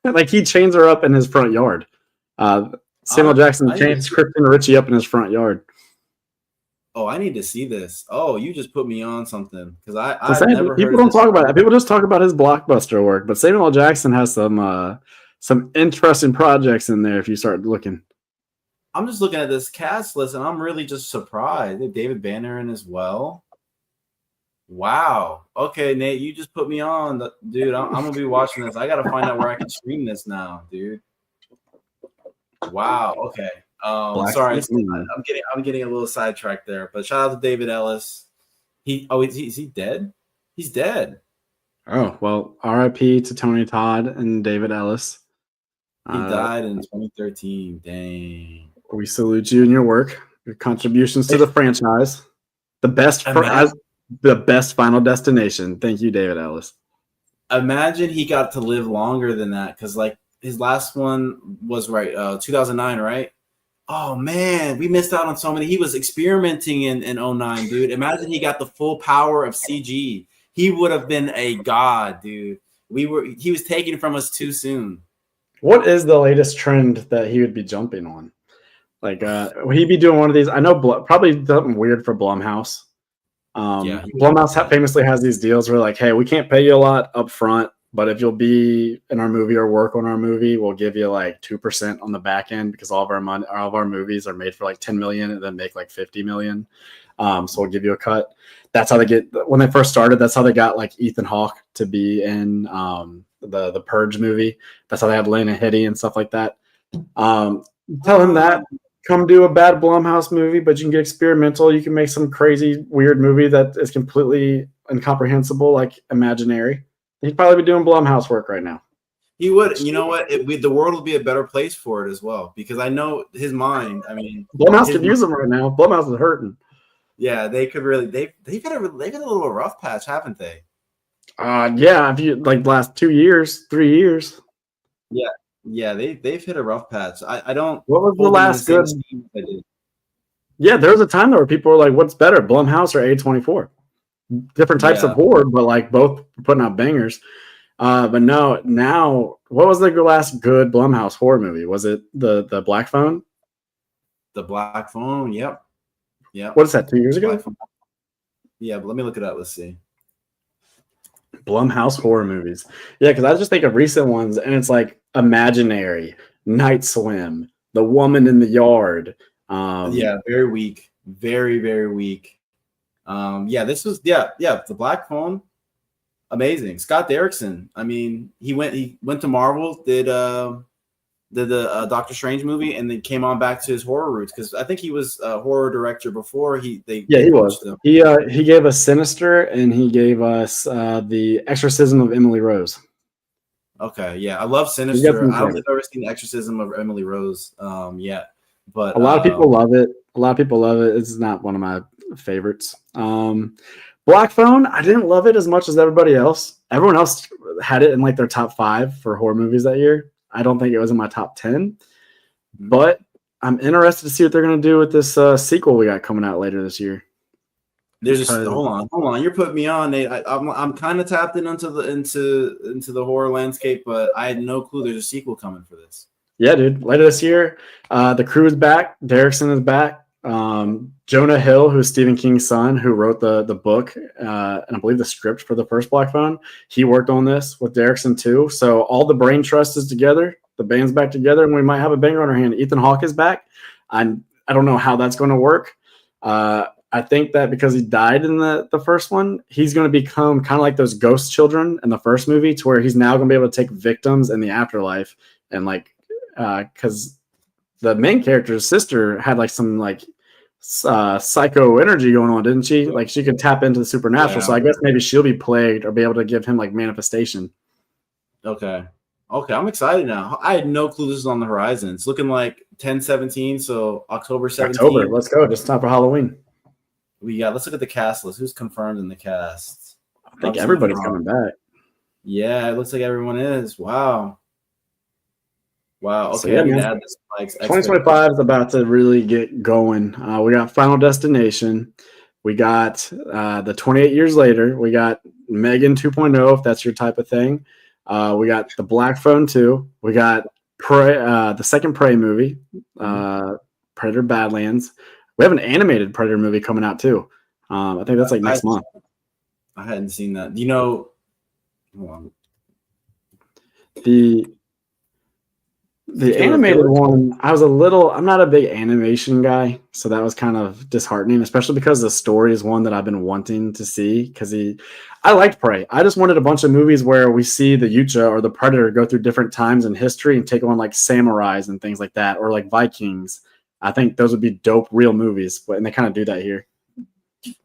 Like, he chains her up in his front yard. Samuel Jackson chains Christina Ricci up in his front yard. Oh, I need to see this. Oh, you just put me on something, because I've never heard. People don't talk about that. People just talk about his blockbuster work, but Samuel L. Jackson has some interesting projects in there if you start looking. I'm just looking at this cast list, and I'm really just surprised. They have David Banner in as well. Wow. Okay, Nate, you just put me on, dude. I'm gonna be watching this. I gotta find out where I can stream this now, dude. Wow. Okay. Sorry, I'm getting a little sidetracked there, but shout out to David Ellis. Is he dead? He's dead. Oh, well, R.I.P. to Tony Todd and David Ellis. He died in 2013. Dang. We salute you in your work, your contributions to the franchise. The best the best Final Destination. Thank you, David Ellis. Imagine he got to live longer than that, because like his last one was 2009, right? Oh man, we missed out on so many. He was experimenting in 09, dude. Imagine he got the full power of CG. He would have been a god, dude. He was taken from us too soon. What is the latest trend that he would be jumping on? Like, will he be doing one of these? I know probably something weird for Blumhouse. Blumhouse famously has these deals where like, hey, we can't pay you a lot up front, but if you'll be in our movie or work on our movie, we'll give you like 2% on the back end, because all of our movies are made for like 10 million and then make like 50 million. So we'll give you a cut. That's how they get, when they first started, that's how they got like Ethan Hawke to be in the Purge movie. That's how they had Lena Headey and stuff like that. Tell him that. Come do a bad Blumhouse movie, but you can get experimental. You can make some crazy, weird movie that is completely incomprehensible, like Imaginary. He'd probably be doing Blumhouse work right now. He would. You know what? The world would be a better place for it as well, because I know his mind. I mean, Blumhouse could use him right now. Blumhouse is hurting. Yeah, they could really. They've had a little rough patch, haven't they? Yeah. If you like last 2 years, 3 years. Yeah. Yeah, they've hit a rough patch. I don't. What was the last good? Yeah, there was a time where people were like, "What's better, Blumhouse or A24?" Different types of horror, but like both putting out bangers. But no, now what was the last good Blumhouse horror movie? Was it the Black Phone? The Black Phone. Yep. What is that? 2 years ago? Yeah, but let me look it up. Let's see. Blumhouse horror movies. Yeah, because I just think of recent ones, and it's like Imaginary, Night Swim, The Woman in the Yard. Very weak. Very, very weak. This was The Black Phone. Amazing. Scott Derrickson. I mean, he went to Marvel, did the Doctor Strange movie, and then came on back to his horror roots, because I think he was a horror director before he was. He gave us Sinister, and he gave us the Exorcism of Emily Rose. Okay, yeah, I love Sinister. I don't think I've ever seen the Exorcism of Emily Rose yet, but a lot of people love it. It's not one of my favorites. Black Phone, I didn't love it as much as everybody else. Everyone else had it in like their top 5 for horror movies that year. I don't think it was in my top 10, but I'm interested to see what they're going to do with this sequel we got coming out later this year. Hold on. You're putting me on, Nate. I'm kind of tapped into the horror landscape, but I had no clue there's a sequel coming for this. Yeah, dude. Later this year, the crew is back. Derrickson is back. Jonah Hill, who's Stephen King's son, who wrote the book and I believe the script for the first Black Phone, he worked on this with Derrickson too. So all the brain trust is together. The band's back together, and we might have a banger on our hand. Ethan Hawke is back. I don't know how that's going to work. I think that because he died in the first one, he's going to become kind of like those ghost children in the first movie, to where he's now going to be able to take victims in the afterlife, and like because the main character's sister had like some like psycho energy going on, didn't she? Like she could tap into the supernatural. Yeah. So I guess maybe she'll be plagued or be able to give him like manifestation. Okay, I'm excited now. I had no clue this was on the horizon. It's looking like 10/17, so October 17th. October, let's go. Just time for Halloween. Let's look at the cast list. Who's confirmed in the cast? I think everybody's coming back. Yeah, it looks like everyone is. Wow. Okay, so, yeah, I need to add this. 2025 is about to really get going. We got Final Destination. We got the 28 Years Later. We got Megan 2.0, if that's your type of thing. We got the Black Phone 2. We got the second Prey movie, Predator Badlands. We have an animated Predator movie coming out too. I think that's like next month. I hadn't seen that. You know, hold on. The animated one, I'm not a big animation guy, so that was kind of disheartening, especially because the story is one that I've been wanting to see, I liked Prey. I just wanted a bunch of movies where we see the Yucha or the Predator go through different times in history and take on like samurais and things like that, or like Vikings. I think those would be dope real movies, and they kind of do that here.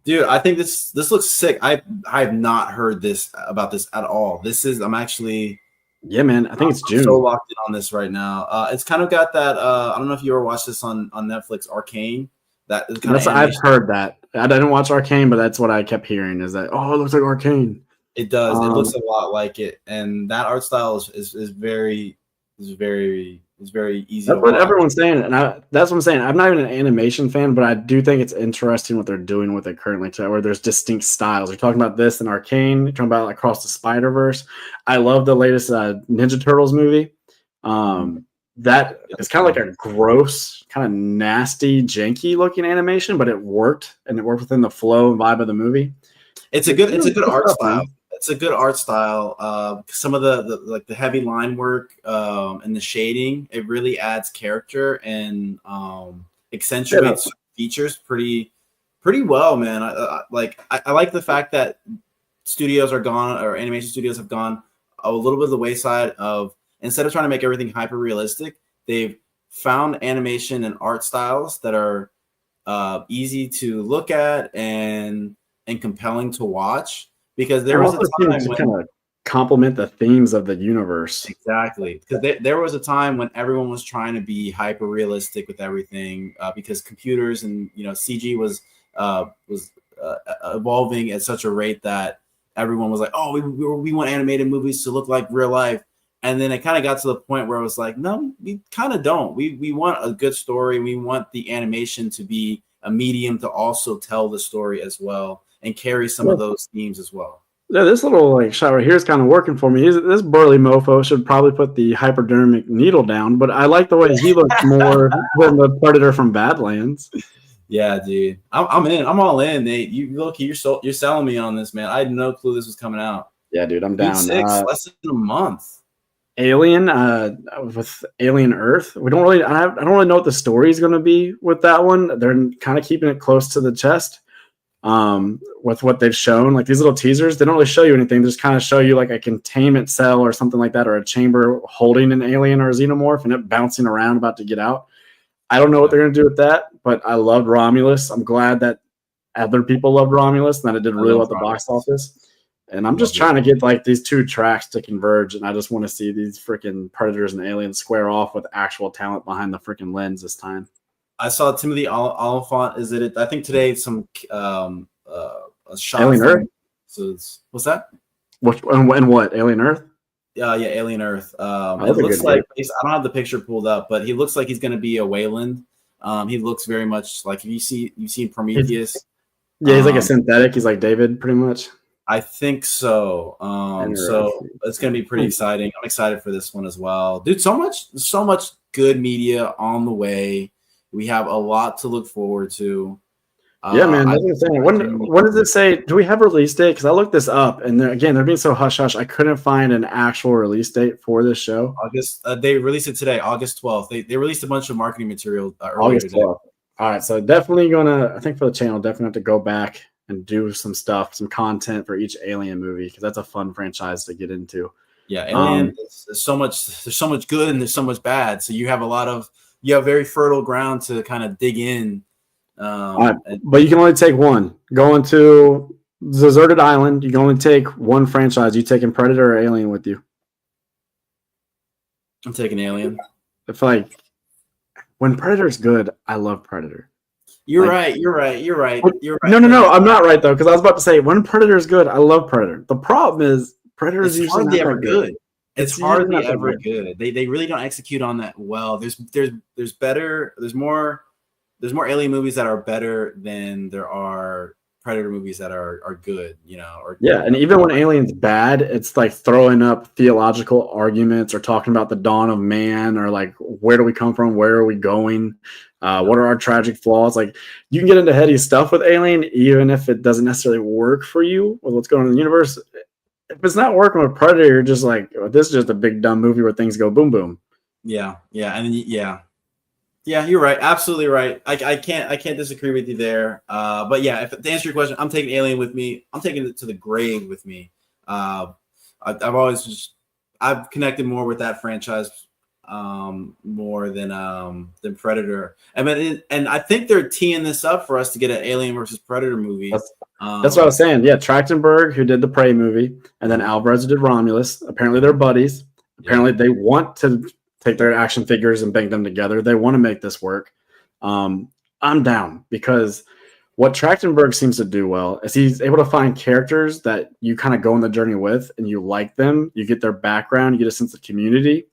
Dude, I think this looks sick. I have not heard about this at all. I'm actually Yeah, man. I think it's I'm so June. locked in on this right now. It's kind of got that. I don't know if you ever watched this on Netflix, Arcane. That is kind of I've animation. heard that. I didn't watch Arcane, but that's what I kept hearing. Is that it looks like Arcane? It does. It looks a lot like it, and that art style is very easy That's to what watch. everyone's saying, and that's what I'm saying. I'm not even an animation fan, but I do think it's interesting what they're doing with it currently, too, where there's distinct styles. You're talking about this in Arcane. You're talking about like, Across the Spider-Verse. I love the latest Ninja Turtles movie. That is kind of like a gross, kind of nasty, janky looking animation, but it worked, and it worked within the flow and vibe of the movie. It's a good art style. It's a good art style. Some of the heavy line work and the shading, it really adds character and accentuates features pretty well, man. I like the fact that studios are gone, or animation studios have gone a little bit of the wayside of, instead of trying to make everything hyper realistic, they've found animation and art styles that are easy to look at and compelling to watch. Because there was a time when kind of complement the themes of the universe. Exactly, because there was a time when everyone was trying to be hyper realistic with everything, because computers and CG was evolving at such a rate that everyone was like, oh, we want animated movies to look like real life. And then it kind of got to the point where it was like, no, we kind of don't. We want a good story. We want the animation to be a medium to also tell the story as well and carry some of those themes as well. Yeah, this little shot right here is kind of working for me. This burly mofo should probably put the hypodermic needle down, but I like the way he looks more than the Predator from Badlands. Yeah, dude, I'm in. I'm all in, Nate. You're selling me on this, man. I had no clue this was coming out. Yeah, dude, I'm down. 6, less than a month. Alien, with Alien Earth. I don't really know what the story is going to be with that one. They're kind of keeping it close to the chest. With what they've shown, like these little teasers, they don't really show you anything. They just kind of show you like a containment cell or something like that, or a chamber holding an alien or a xenomorph and it bouncing around about to get out. I don't know what they're going to do with that, but I loved Romulus. I'm glad that other people loved Romulus and that it did really well at the box office. And I'm just trying to get like these two tracks to converge, and I just want to see these freaking Predators and Aliens square off with actual talent behind the freaking lens this time. I saw Timothy Oliphant. Is it? I think today some a shot. Alien Earth. So what's that? And what? Alien Earth? Yeah, Alien Earth. It looks like I don't have the picture pulled up, but he looks like he's going to be a Wayland. He looks very much like you've seen Prometheus. Yeah, he's like a synthetic. He's like David, pretty much. I think so. So it's going to be pretty exciting. I'm excited for this one as well, dude. So much good media on the way. We have a lot to look forward to. Yeah, man. That's what I'm saying. When does it say? Do we have a release date? Because I looked this up, and they're being so hush hush. I couldn't find an actual release date for this show. August. They released it today, August 12th. They released a bunch of marketing material earlier August 12th. All right, so definitely gonna. I think for the channel, definitely have to go back and do some stuff, some content for each Alien movie, because that's a fun franchise to get into. Yeah, Alien. There's so much good and there's so much bad. So you have very fertile ground to kind of dig in. But you can only take one. Going to Deserted Island, you can only take one franchise. You taking Predator or Alien with you? I'm taking Alien. I feel like when Predator's good, I love Predator. You're right. No, I'm not right though, because I was about to say when Predator's good, I love Predator. The problem is Predator is usually not ever good. It's hardly ever good. They really don't execute on that well. There's more Alien movies that are better than there are Predator movies that are good, and even when Alien's bad, it's like throwing up theological arguments or talking about the dawn of man, or like where do we come from, where are we going, what are our tragic flaws. Like you can get into heady stuff with Alien, even if it doesn't necessarily work for you with what's going on in the universe. If it's not working with Predator, you're just like, this is just a big dumb movie where things go boom boom. Yeah, and then yeah, you're right. Absolutely right. I can't disagree with you there. But yeah, to answer your question, I'm taking Alien with me. I'm taking it to the grave with me. I've connected more with that franchise more than Predator. And I think they're teeing this up for us to get an Alien versus Predator movie. That's what I was saying. Yeah, Trachtenberg, who did the Prey movie, and then Alvarez, who did Romulus. Apparently they're buddies. Apparently, they want to take their action figures and bang them together. They want to make this work. I'm down because what Trachtenberg seems to do well is he's able to find characters that you kind of go on the journey with and you like them. You get their background, you get a sense of community,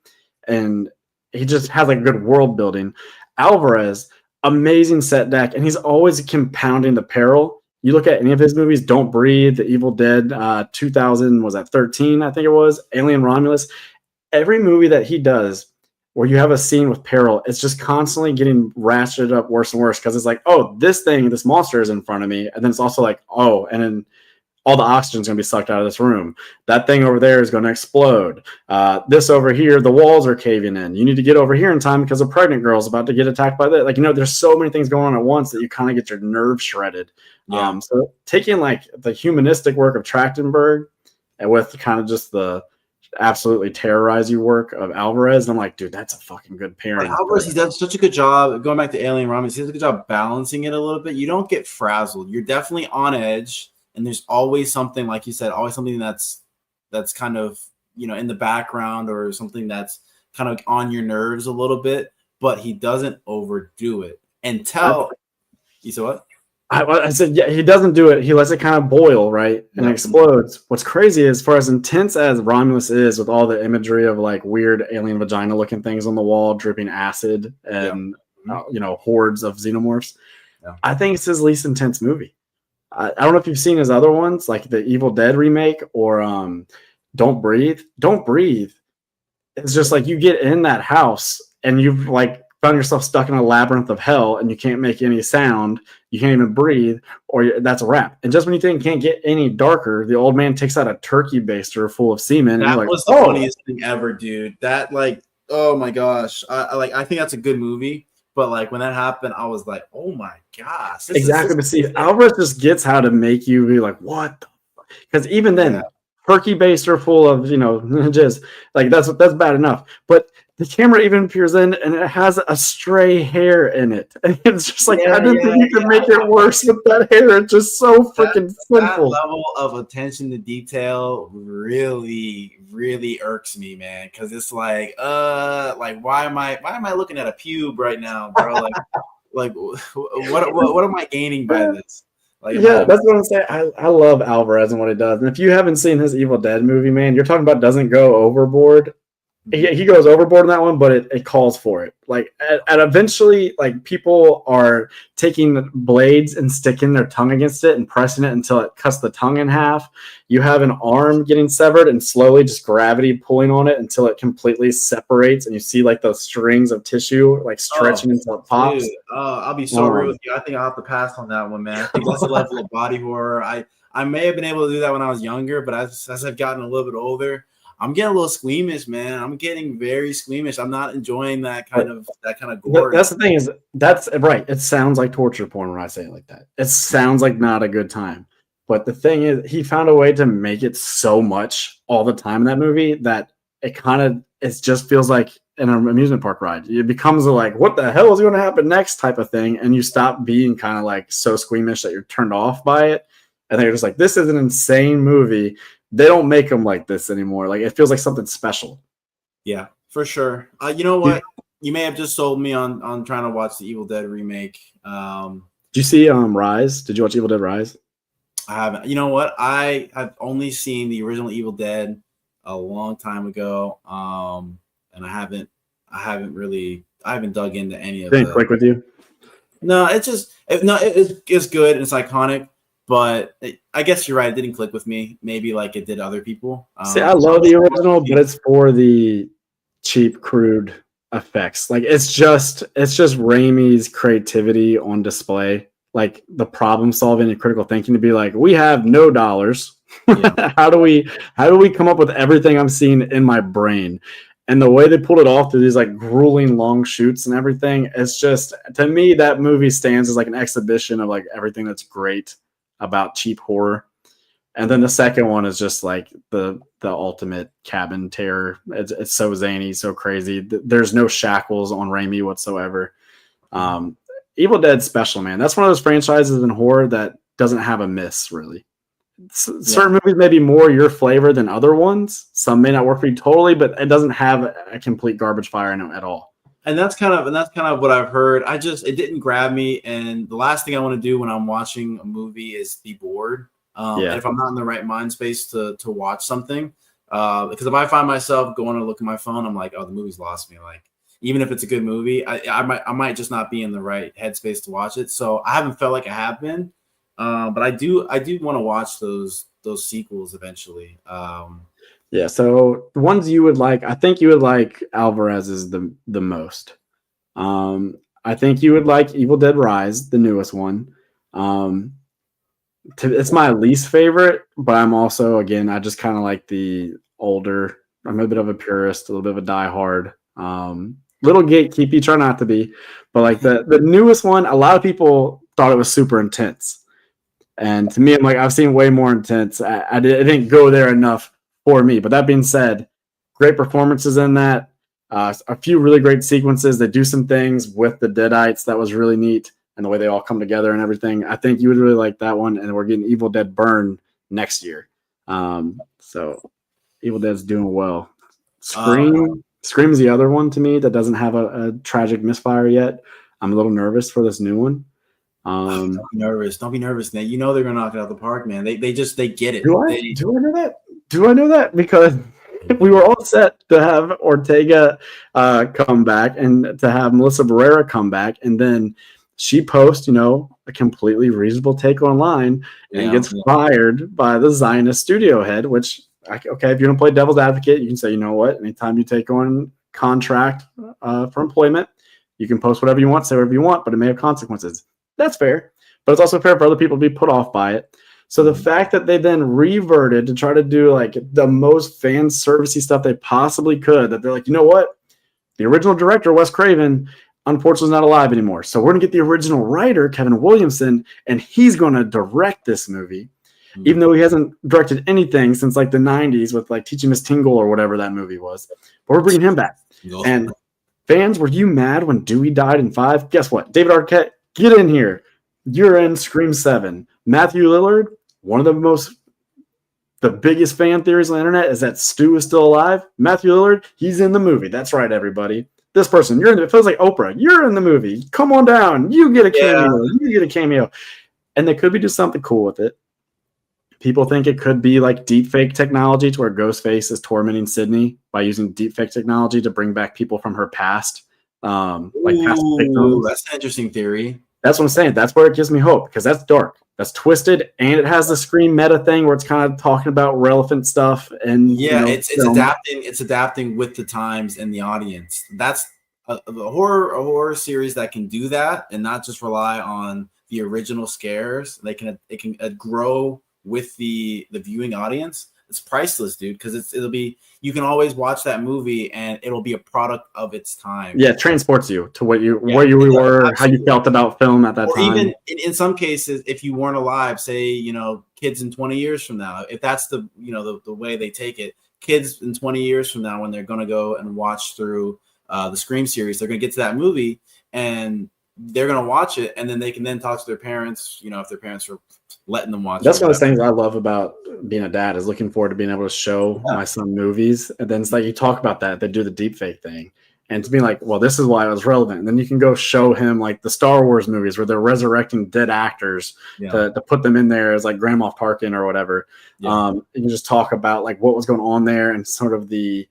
and he just has like good world building. Alvarez, amazing set deck, and he's always compounding the peril. You look at any of his movies, Don't Breathe, The Evil Dead, 2000, was that 13, I think it was, Alien Romulus. Every movie that he does where you have a scene with peril, it's just constantly getting ratcheted up worse and worse because it's like, oh, this monster is in front of me. And then it's also like, oh, and then all the oxygen is going to be sucked out of this room. That thing over there is going to explode. This over here, the walls are caving in. You need to get over here in time because a pregnant girl is about to get attacked by that. Like, there's so many things going on at once that you kind of get your nerves shredded. Yeah. So taking like the humanistic work of Trachtenberg and with kind of just the absolutely terrorize you work of Alvarez, I'm like, dude, that's a fucking good pairing. Alvarez, he does such a good job going back to Alien Romulus. He does a good job balancing it a little bit. You don't get frazzled. You're definitely on edge, and there's always something, like you said, always something that's kind of in the background or something that's kind of on your nerves a little bit. But he doesn't overdo it. You said what? I said, yeah, he doesn't do it. He lets it kind of boil, right? And it explodes. What's crazy is, for as intense as Romulus is with all the imagery of like weird alien vagina looking things on the wall, dripping acid and, hordes of xenomorphs. Yeah. I think it's his least intense movie. I don't know if you've seen his other ones, like the Evil Dead remake or Don't Breathe. Don't Breathe. It's just like you get in that house and you've like found yourself stuck in a labyrinth of hell and you can't make any sound, you can't even breathe, or that's a wrap. And just when you think it can't get any darker, the old man takes out a turkey baster full of semen. That was the funniest thing ever, dude. That, like, oh my gosh. I think that's a good movie, but like when that happened, I was like, oh my gosh. Exactly. But see, Alvarez just gets how to make you be like, what? Because even then, turkey baster full of, just like that's bad enough. But the camera even peers in and it has a stray hair in it. And it's just like, I didn't think you could make it worse with that hair. It's just so freaking simple. That level of attention to detail really, really irks me, man. Cause it's like, why am I looking at a pube right now, bro? Like what am I gaining by this? That's what I'm saying. I love Alvarez and what he does. And if you haven't seen his Evil Dead movie, man, you're talking about doesn't go overboard. He goes overboard in that one, but it calls for it. Like, and eventually, like, people are taking blades and sticking their tongue against it and pressing it until it cuts the tongue in half. You have an arm getting severed and slowly just gravity pulling on it until it completely separates, and you see like those strings of tissue like stretching until it pops. Dude, I'll be so real with you. I think I'll have to pass on that one, man. I think that's the level of body horror. I may have been able to do that when I was younger, but as I've gotten a little bit older, I'm getting a little squeamish, man. I'm getting very squeamish. I'm not enjoying that kind of gore. That's the thing is, that's right. It sounds like torture porn when I say it like that. It sounds like not a good time. But the thing is, he found a way to make it so much all the time in that movie that it just feels like an amusement park ride. It becomes like, what the hell is going to happen next type of thing. And you stop being kind of like so squeamish that you're turned off by it. And then you're just like, this is an insane movie. They don't make them like this anymore. Like, it feels like something special. Yeah, for sure. You know what? You may have just sold me on trying to watch the Evil Dead remake. Did you see Rise? Did you watch Evil Dead Rise? I haven't. You know what? I have only seen the original Evil Dead a long time ago. And I haven't dug into any of it. Didn't click with you? No, it's good. It's iconic. But I guess you're right. It didn't click with me. Maybe like it did other people. See, I love the original, but it's for the cheap, crude effects. Like it's just Raimi's creativity on display. Like the problem solving and critical thinking to be like, we have no dollars. Yeah. How do we come up with everything I'm seeing in my brain? And the way they pulled it off through these like grueling long shoots and everything, it's just, to me, that movie stands as like an exhibition of like everything that's great about cheap horror. And then the second one is just like the ultimate cabin terror. It's so zany, so crazy. There's no shackles on Raimi whatsoever. Evil Dead special, man. That's one of those franchises in horror that doesn't have a miss, really. certain movies may be more your flavor than other ones. Some may not work for you totally, but it doesn't have a complete garbage fire in it at all. And that's kind of what I've heard. It didn't grab me. And the last thing I want to do when I'm watching a movie is be bored. And if I'm not in the right mind space to watch something, because if I find myself going to look at my phone, I'm like, oh, the movie's lost me. Like, even if it's a good movie, I might just not be in the right headspace to watch it. So I haven't felt like I have been, but I do want to watch those sequels eventually. Yeah, so the ones you would like, I think you would like Alvarez's the most. I think you would like Evil Dead Rise, the newest one. It's my least favorite, but I'm also, again, I just kind of like the older. I'm a bit of a purist, a little bit of a diehard. Little gatekeepy, try not to be, but like the newest one, a lot of people thought it was super intense, and to me, I'm like, I've seen way more intense. It didn't go there enough for me. But that being said, great performances in that. A few really great sequences. They do some things with the Deadites that was really neat, and the way they all come together and everything. I think you would really like that one. And we're getting Evil Dead Burn next year. So Evil Dead's doing well. Scream's the other one to me that doesn't have a tragic misfire yet. I'm a little nervous for this new one. Don't be nervous, Nate. You know they're gonna knock it out of the park, man. They get it. Do I know that? Do I know that? Because we were all set to have Ortega come back and to have Melissa Barrera come back, and then she posts, a completely reasonable take online and gets fired by the Zionist studio head, which, okay, if you don't play devil's advocate, you can say, you know what, anytime you take on contract for employment, you can post whatever you want, say whatever you want, but it may have consequences. That's fair, but it's also fair for other people to be put off by it. So the fact that they then reverted to try to do like the most fan servicey stuff they possibly could, that they're like, you know what? The original director, Wes Craven, unfortunately is not alive anymore. So we're going to get the original writer, Kevin Williamson, and he's going to direct this movie, even though he hasn't directed anything since like the 90s with like Teaching Miss Tingle or whatever that movie was. But we're bringing him back. And fans, were you mad when Dewey died in 5? Guess what? David Arquette, get in here. You're in Scream 7. Matthew Lillard, one of the biggest fan theories on the internet is that Stu is still alive. Matthew Lillard, he's in the movie. That's right, everybody. This person, it feels like Oprah. You're in the movie. Come on down. You get a cameo. You get a cameo. And they could be doing something cool with it. People think it could be like deepfake technology to where Ghostface is tormenting Sydney by using deepfake technology to bring back people from her past. Past victims. That's an interesting theory. That's what I'm saying. That's where it gives me hope, because that's dark. That's twisted, and it has the Scream meta thing where it's kind of talking about relevant stuff. And it's adapting. It's adapting with the times and the audience. That's a horror series that can do that and not just rely on the original scares. It can grow with the viewing audience. It's priceless, dude, because you can always watch that movie and it'll be a product of its time. Yeah, it transports you to where you were, absolutely. How you felt about film at that time. Or even in some cases, if you weren't alive, say, kids in 20 years from now, if that's the way they take it, kids in 20 years from now, when they're going to go and watch through the Scream series, they're going to get to that movie and they're going to watch it, and then they can then talk to their parents, if their parents are letting them watch. That's one of the things I love about being a dad, is looking forward to being able to show my son movies. And then it's like, you talk about that, they do the deepfake thing, and to be like, well, this is why it was relevant. And then you can go show him like the Star Wars movies where they're resurrecting dead actors to put them in there as like Grand Moff Tarkin or whatever. You can just talk about like what was going on there and sort of the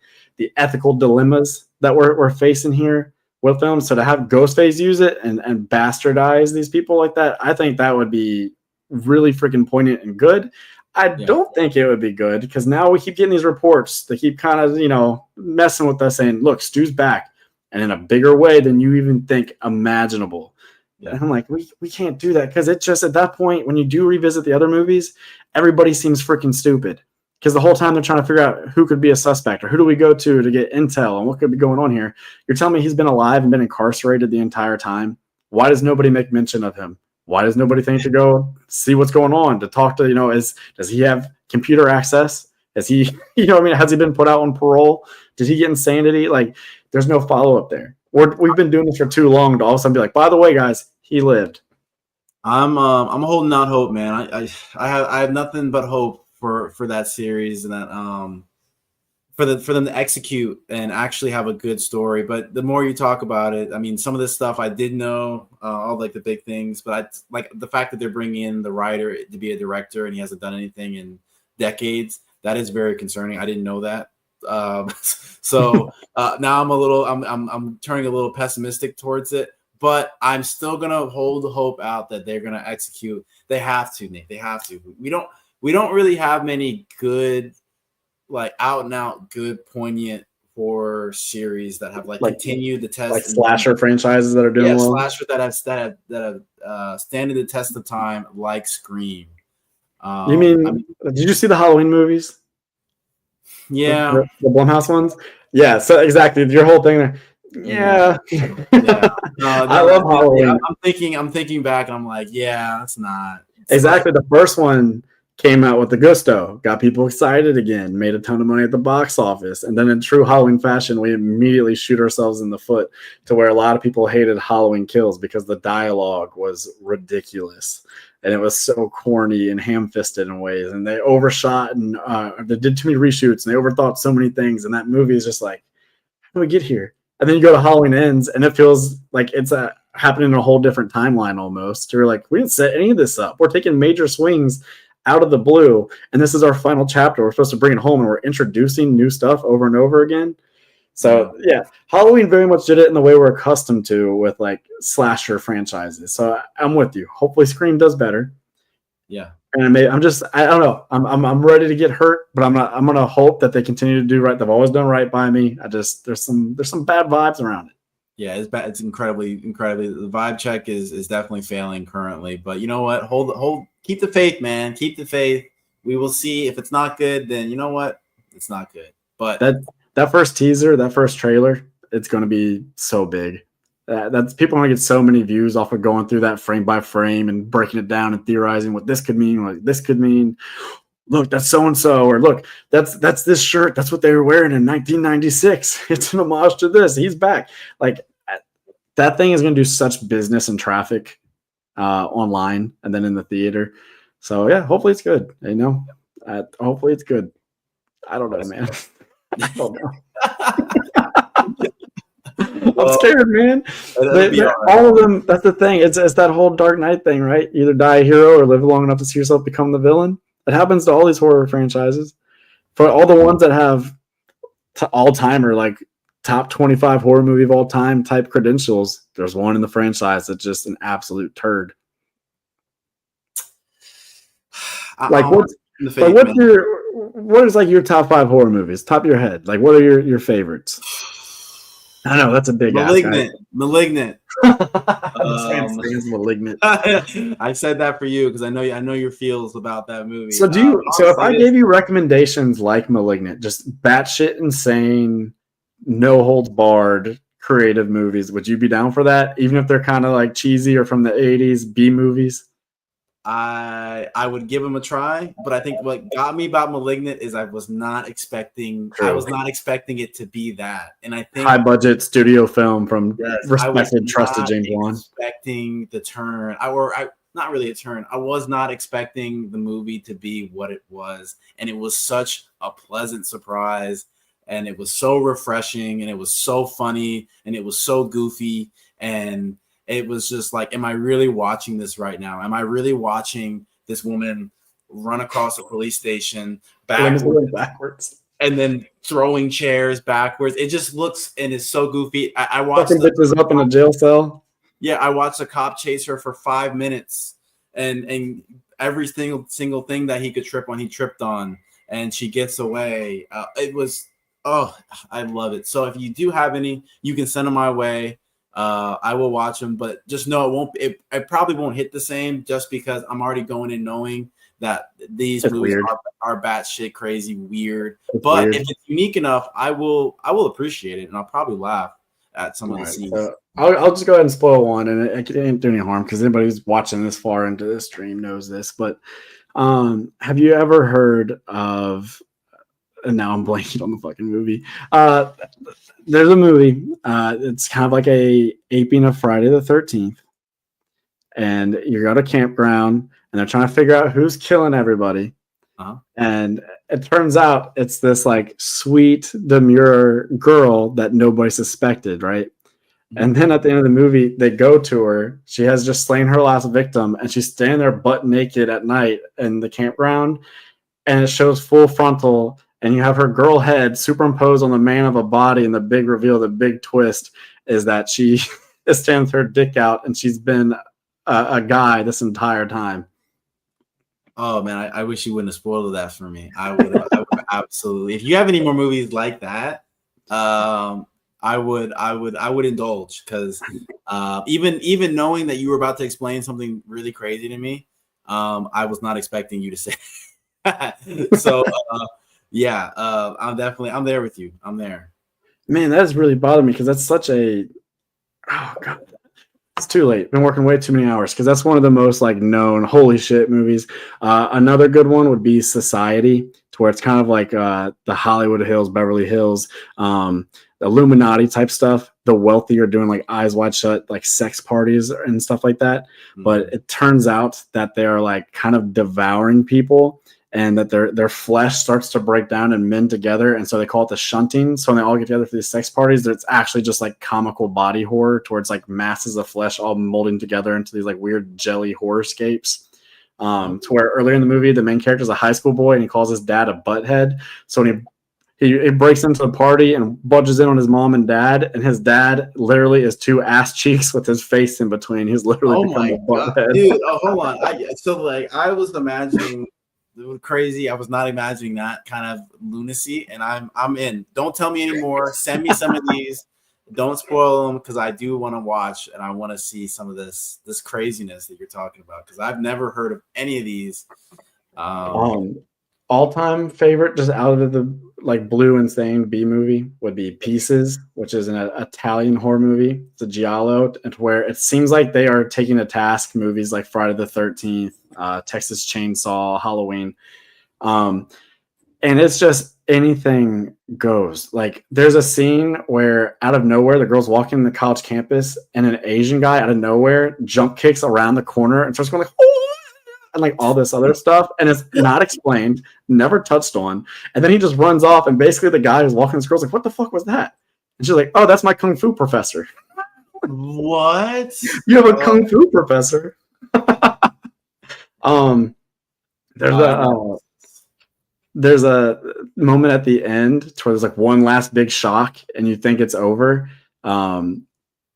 ethical dilemmas that we're facing here with film. So to have Ghostface use it and bastardize these people like that, I think that would be really freaking poignant and good. I don't think it would be good, because now we keep getting these reports. They keep kind of, messing with us, saying, look, Stu's back, and in a bigger way than you even think imaginable. Yeah. And I'm like, we can't do that, because it's just at that point, when you do revisit the other movies, everybody seems freaking stupid. Because the whole time they're trying to figure out who could be a suspect, or who do we go to get intel and what could be going on here. You're telling me he's been alive and been incarcerated the entire time? Why does nobody make mention of him? Why does nobody think to go see what's going on, to talk to, does he have computer access? Has he, has he been put out on parole? Did he get insanity? Like, there's no follow-up there. We've been doing this for too long to all of a sudden be like, by the way, guys, he lived. I'm holding out hope, man. I have nothing but hope for that series, and that for them to execute and actually have a good story. But the more you talk about it, I mean, some of this stuff I did know, all like the big things, but I like the fact that they're bringing in the writer to be a director and he hasn't done anything in decades. That is very concerning. I didn't know that. So now I'm turning a little pessimistic towards it, but I'm still gonna hold the hope out that they're gonna execute. They have to, Nick. They have to. We don't really have many good, like out and out good, poignant horror series that have like continued the test, like slasher franchises that are doing well. Slasher that have standing the test of time, like Scream. You mean, did you see the Halloween movies? Yeah, the Blumhouse ones. Yeah, so exactly your whole thing there. Yeah, yeah. I love Halloween. I'm thinking back, and I'm like, yeah, it's not. Exactly. The first one came out with the gusto, got people excited again, made a ton of money at the box office. And then in true Halloween fashion, we immediately shoot ourselves in the foot to where a lot of people hated Halloween Kills because the dialogue was ridiculous. And it was so corny and ham-fisted in ways. And they overshot and they did too many reshoots and they overthought so many things. And that movie is just like, how do we get here? And then you go to Halloween Ends and it feels like it's happening in a whole different timeline almost. You're like, we didn't set any of this up. We're taking major swings out of the blue, and this is our final chapter. We're supposed to bring it home, and we're introducing new stuff over and over again. So yeah, Halloween very much did it in the way we're accustomed to with like slasher franchises. So I'm with you. Hopefully, Scream does better. Yeah, and I don't know. I'm ready to get hurt, but I'm not. I'm gonna hope that they continue to do right. They've always done right by me. There's some bad vibes around it. Yeah, it's bad. It's incredibly. The vibe check is definitely failing currently. But you know what? Hold. Keep the faith, man. Keep the faith. We will see. If it's not good, then you know what? It's not good. But that first teaser, that first trailer, it's going to be so big. That's people are going to get so many views off of going through that frame by frame and breaking it down and theorizing what this could mean, what this could mean. Look, that's so and so, or look, that's this shirt. That's what they were wearing in 1996. It's an homage to this. He's back. Like that thing is going to do such business and traffic online and then in the theater. So yeah, hopefully it's good. You know, hopefully it's good. I don't know, man. I don't know. I'm scared, man. All of them. That's the thing. It's that whole Dark Knight thing, right? Either die a hero or live long enough to see yourself become the villain. It happens to all these horror franchises. For all the ones that have all timer, like top 25 horror movie of all time type credentials, there's one in the franchise that's just an absolute turd. Like what is like your top 5 horror movies? Top of your head. Like what are your favorites? I know that's a big Malignant. Malignant. I said that for you because I know your feels about that movie. So if I gave you recommendations like Malignant, just batshit insane, no holds barred creative movies, would you be down for that? Even if they're kind of like cheesy or from the 80s B movies? I would give them a try, but I think what got me about Malignant is I was not expecting it to be that. And I think high budget studio film from respected, trusted James Wan. Expecting the turn. Not really a turn. I was not expecting the movie to be what it was, and it was such a pleasant surprise, and it was so refreshing, and it was so funny, and it was so goofy, and it was just like, am I really watching this right now? Am I really watching this woman run across a police station backwards and then throwing chairs backwards? It just looks and is so goofy. I watched bitches up in a jail cell. Yeah, I watched a cop chase her for 5 minutes, and every single thing that he could trip on, he tripped on, and she gets away. It was I love it. So if you do have any, you can send them my way. I will watch them, but just know it probably won't hit the same just because I'm already going in knowing that these movies are batshit crazy weird. But if it's unique enough, I will appreciate it, and I'll probably laugh at some of the scenes. I'll just go ahead and spoil one, and it didn't do any harm because anybody who's watching this far into this stream knows this. But have you ever heard of? And now I'm blanking on the fucking movie. There's a movie. It's kind of like a aping of Friday the 13th. and you go to campground, and they're trying to figure out who's killing everybody. And it turns out it's this like sweet, demure girl that nobody suspected, right? And then at the end of the movie, they go to her. She has just slain her last victim, and she's standing there butt naked at night in the campground, and it shows full frontal, and you have her girl head superimposed on the man of a body, and the big reveal, the big twist is that she is standing with her dick out, and she's been a guy this entire time. Oh man, I wish you wouldn't have spoiled that for me. I would absolutely. If you have any more movies like that, I would indulge, because even knowing that you were about to explain something really crazy to me, I was not expecting you to say. So I'm there with you. I'm there. Man, that has really bothered me, because that's such a God. It's too late. Been working way too many hours, because that's one of the most like known holy shit movies. Another good one would be Society, to where it's kind of like the Hollywood Hills, Beverly Hills, Illuminati type stuff. The wealthy are doing like Eyes Wide Shut, like sex parties and stuff like that. But it turns out that they are like kind of devouring people, and that their flesh starts to break down and mend together, and so they call it the shunting. So when they all get together for these sex parties, it's actually just like comical body horror, towards like masses of flesh all molding together into these like weird jelly horrorscapes. To where earlier in the movie, the main character is a high school boy, and he calls his dad a butthead. So when he breaks into the party and budges in on his mom and dad, and his dad literally is two ass cheeks with his face in between. He's literally become a butthead. Dude, hold on. I was imagining crazy. I was not imagining that kind of lunacy, and I'm in. Don't tell me anymore. Send me some of these. Don't spoil them, because I do want to watch, and I want to see some of this craziness that you're talking about, because I've never heard of any of these. All-time favorite, just out of the like blue insane B movie, would be Pieces, which is an Italian horror movie. It's a giallo, and where it seems like they are taking to task movies like Friday the 13th, Texas Chainsaw, Halloween, and it's just anything goes. Like there's a scene where out of nowhere the girl's walking the college campus, and an Asian guy out of nowhere jump kicks around the corner and starts going like, oh! And like all this other stuff, and it's not explained, never touched on, and then he just runs off, and basically the guy who's walking this girl's like, what the fuck was that? And she's like, oh, that's my kung fu professor. What? You have a kung fu professor? There's a moment at the end to where there's like one last big shock, and you think it's over, and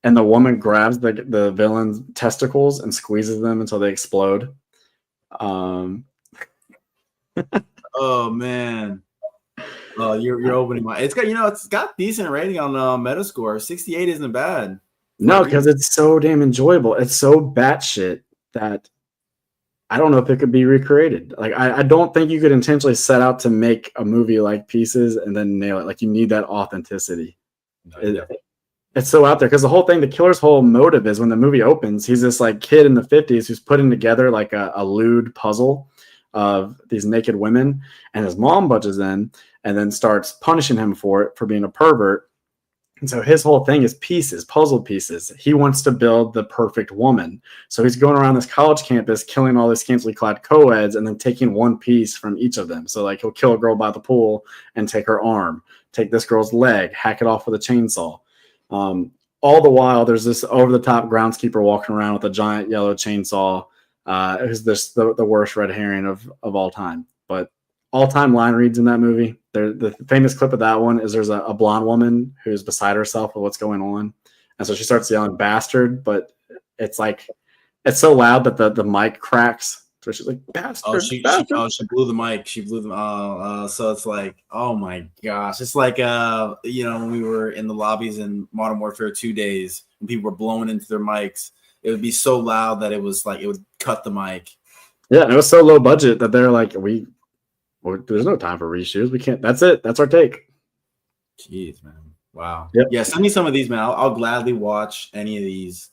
the woman grabs the villain's testicles and squeezes them until they explode. Oh man. Oh, you're opening my. It's got decent rating on Metascore. 68 isn't bad. No, because it's so damn enjoyable. It's so batshit that I don't know if it could be recreated. Like I don't think you could intentionally set out to make a movie like Pieces and then nail it. Like you need that authenticity. It's so out there, because the whole thing, the killer's whole motive is when the movie opens, he's this like kid in the 50s who's putting together like a lewd puzzle of these naked women, and his mom budges in and then starts punishing him for it, for being a pervert. And so his whole thing is pieces, puzzle pieces. He wants to build the perfect woman. So he's going around this college campus killing all these scantily clad co-eds, and then taking one piece from each of them. So like he'll kill a girl by the pool and take her arm, take this girl's leg, hack it off with a chainsaw. All the while, there's this over-the-top groundskeeper walking around with a giant yellow chainsaw, who's the worst red herring of all time. But all-time line reads in that movie. The famous clip of that one is there's a blonde woman who's beside herself with what's going on, and so she starts yelling "bastard," but it's like it's so loud that the mic cracks. So she's like, bastard. She bastard. blew the mic. She blew them. So it's like, oh my gosh. It's like, when we were in the lobbies in Modern Warfare 2 days, and people were blowing into their mics, it would be so loud that it was like, it would cut the mic. Yeah. And it was so low budget that they're like, there's no time for reshoots. We can't, that's it. That's our take. Jeez, man. Wow. Yep. Yeah. Send me some of these, man. I'll gladly watch any of these.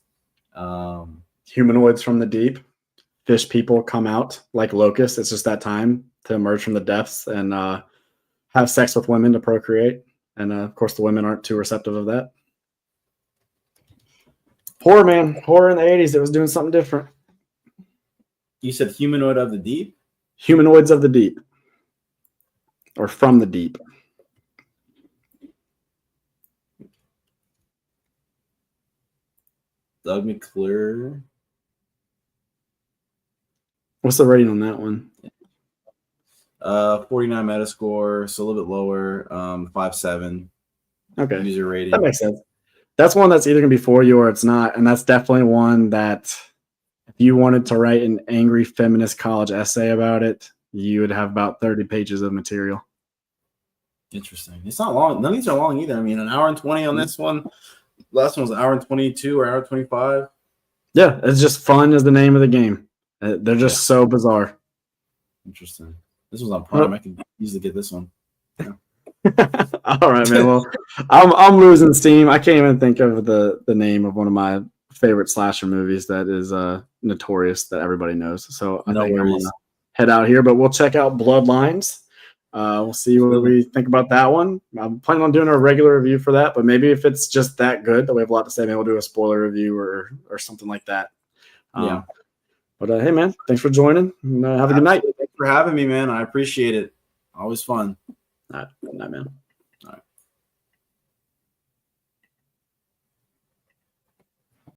Humanoids from the deep. Fish people come out like locusts. It's just that time to emerge from the depths and have sex with women to procreate. And of course, the women aren't too receptive of that. Horror, man. Horror in the 80s. It was doing something different. You said Humanoid of the Deep? Humanoids of the Deep. Or From the Deep. Doug McClure. What's the rating on that one? 49 Metascore, so a little bit lower. 5.7. Okay. User rating. That makes sense. That's one that's either going to be for you or it's not. And that's definitely one that if you wanted to write an angry feminist college essay about it, you would have about 30 pages of material. Interesting. It's not long. None of these are long either. I mean, an hour and 20 on this one. Last one was an hour and 22 or hour 25. Yeah, it's just fun is the name of the game. They're just so bizarre. Interesting. This was on Prime. I could easily get this one. Yeah. All right, man. Well, I'm losing steam. I can't even think of the name of one of my favorite slasher movies that is notorious that everybody knows. So I think I'm gonna head out here, but we'll check out Bloodlines. We'll see what we think about that one. I'm planning on doing a regular review for that, but maybe if it's just that good that we have a lot to say, maybe we'll do a spoiler review or something like that. Yeah. But hey, man, thanks for joining. And, have a good night. Thanks for having me, man. I appreciate it. Always fun. All right, good night, man.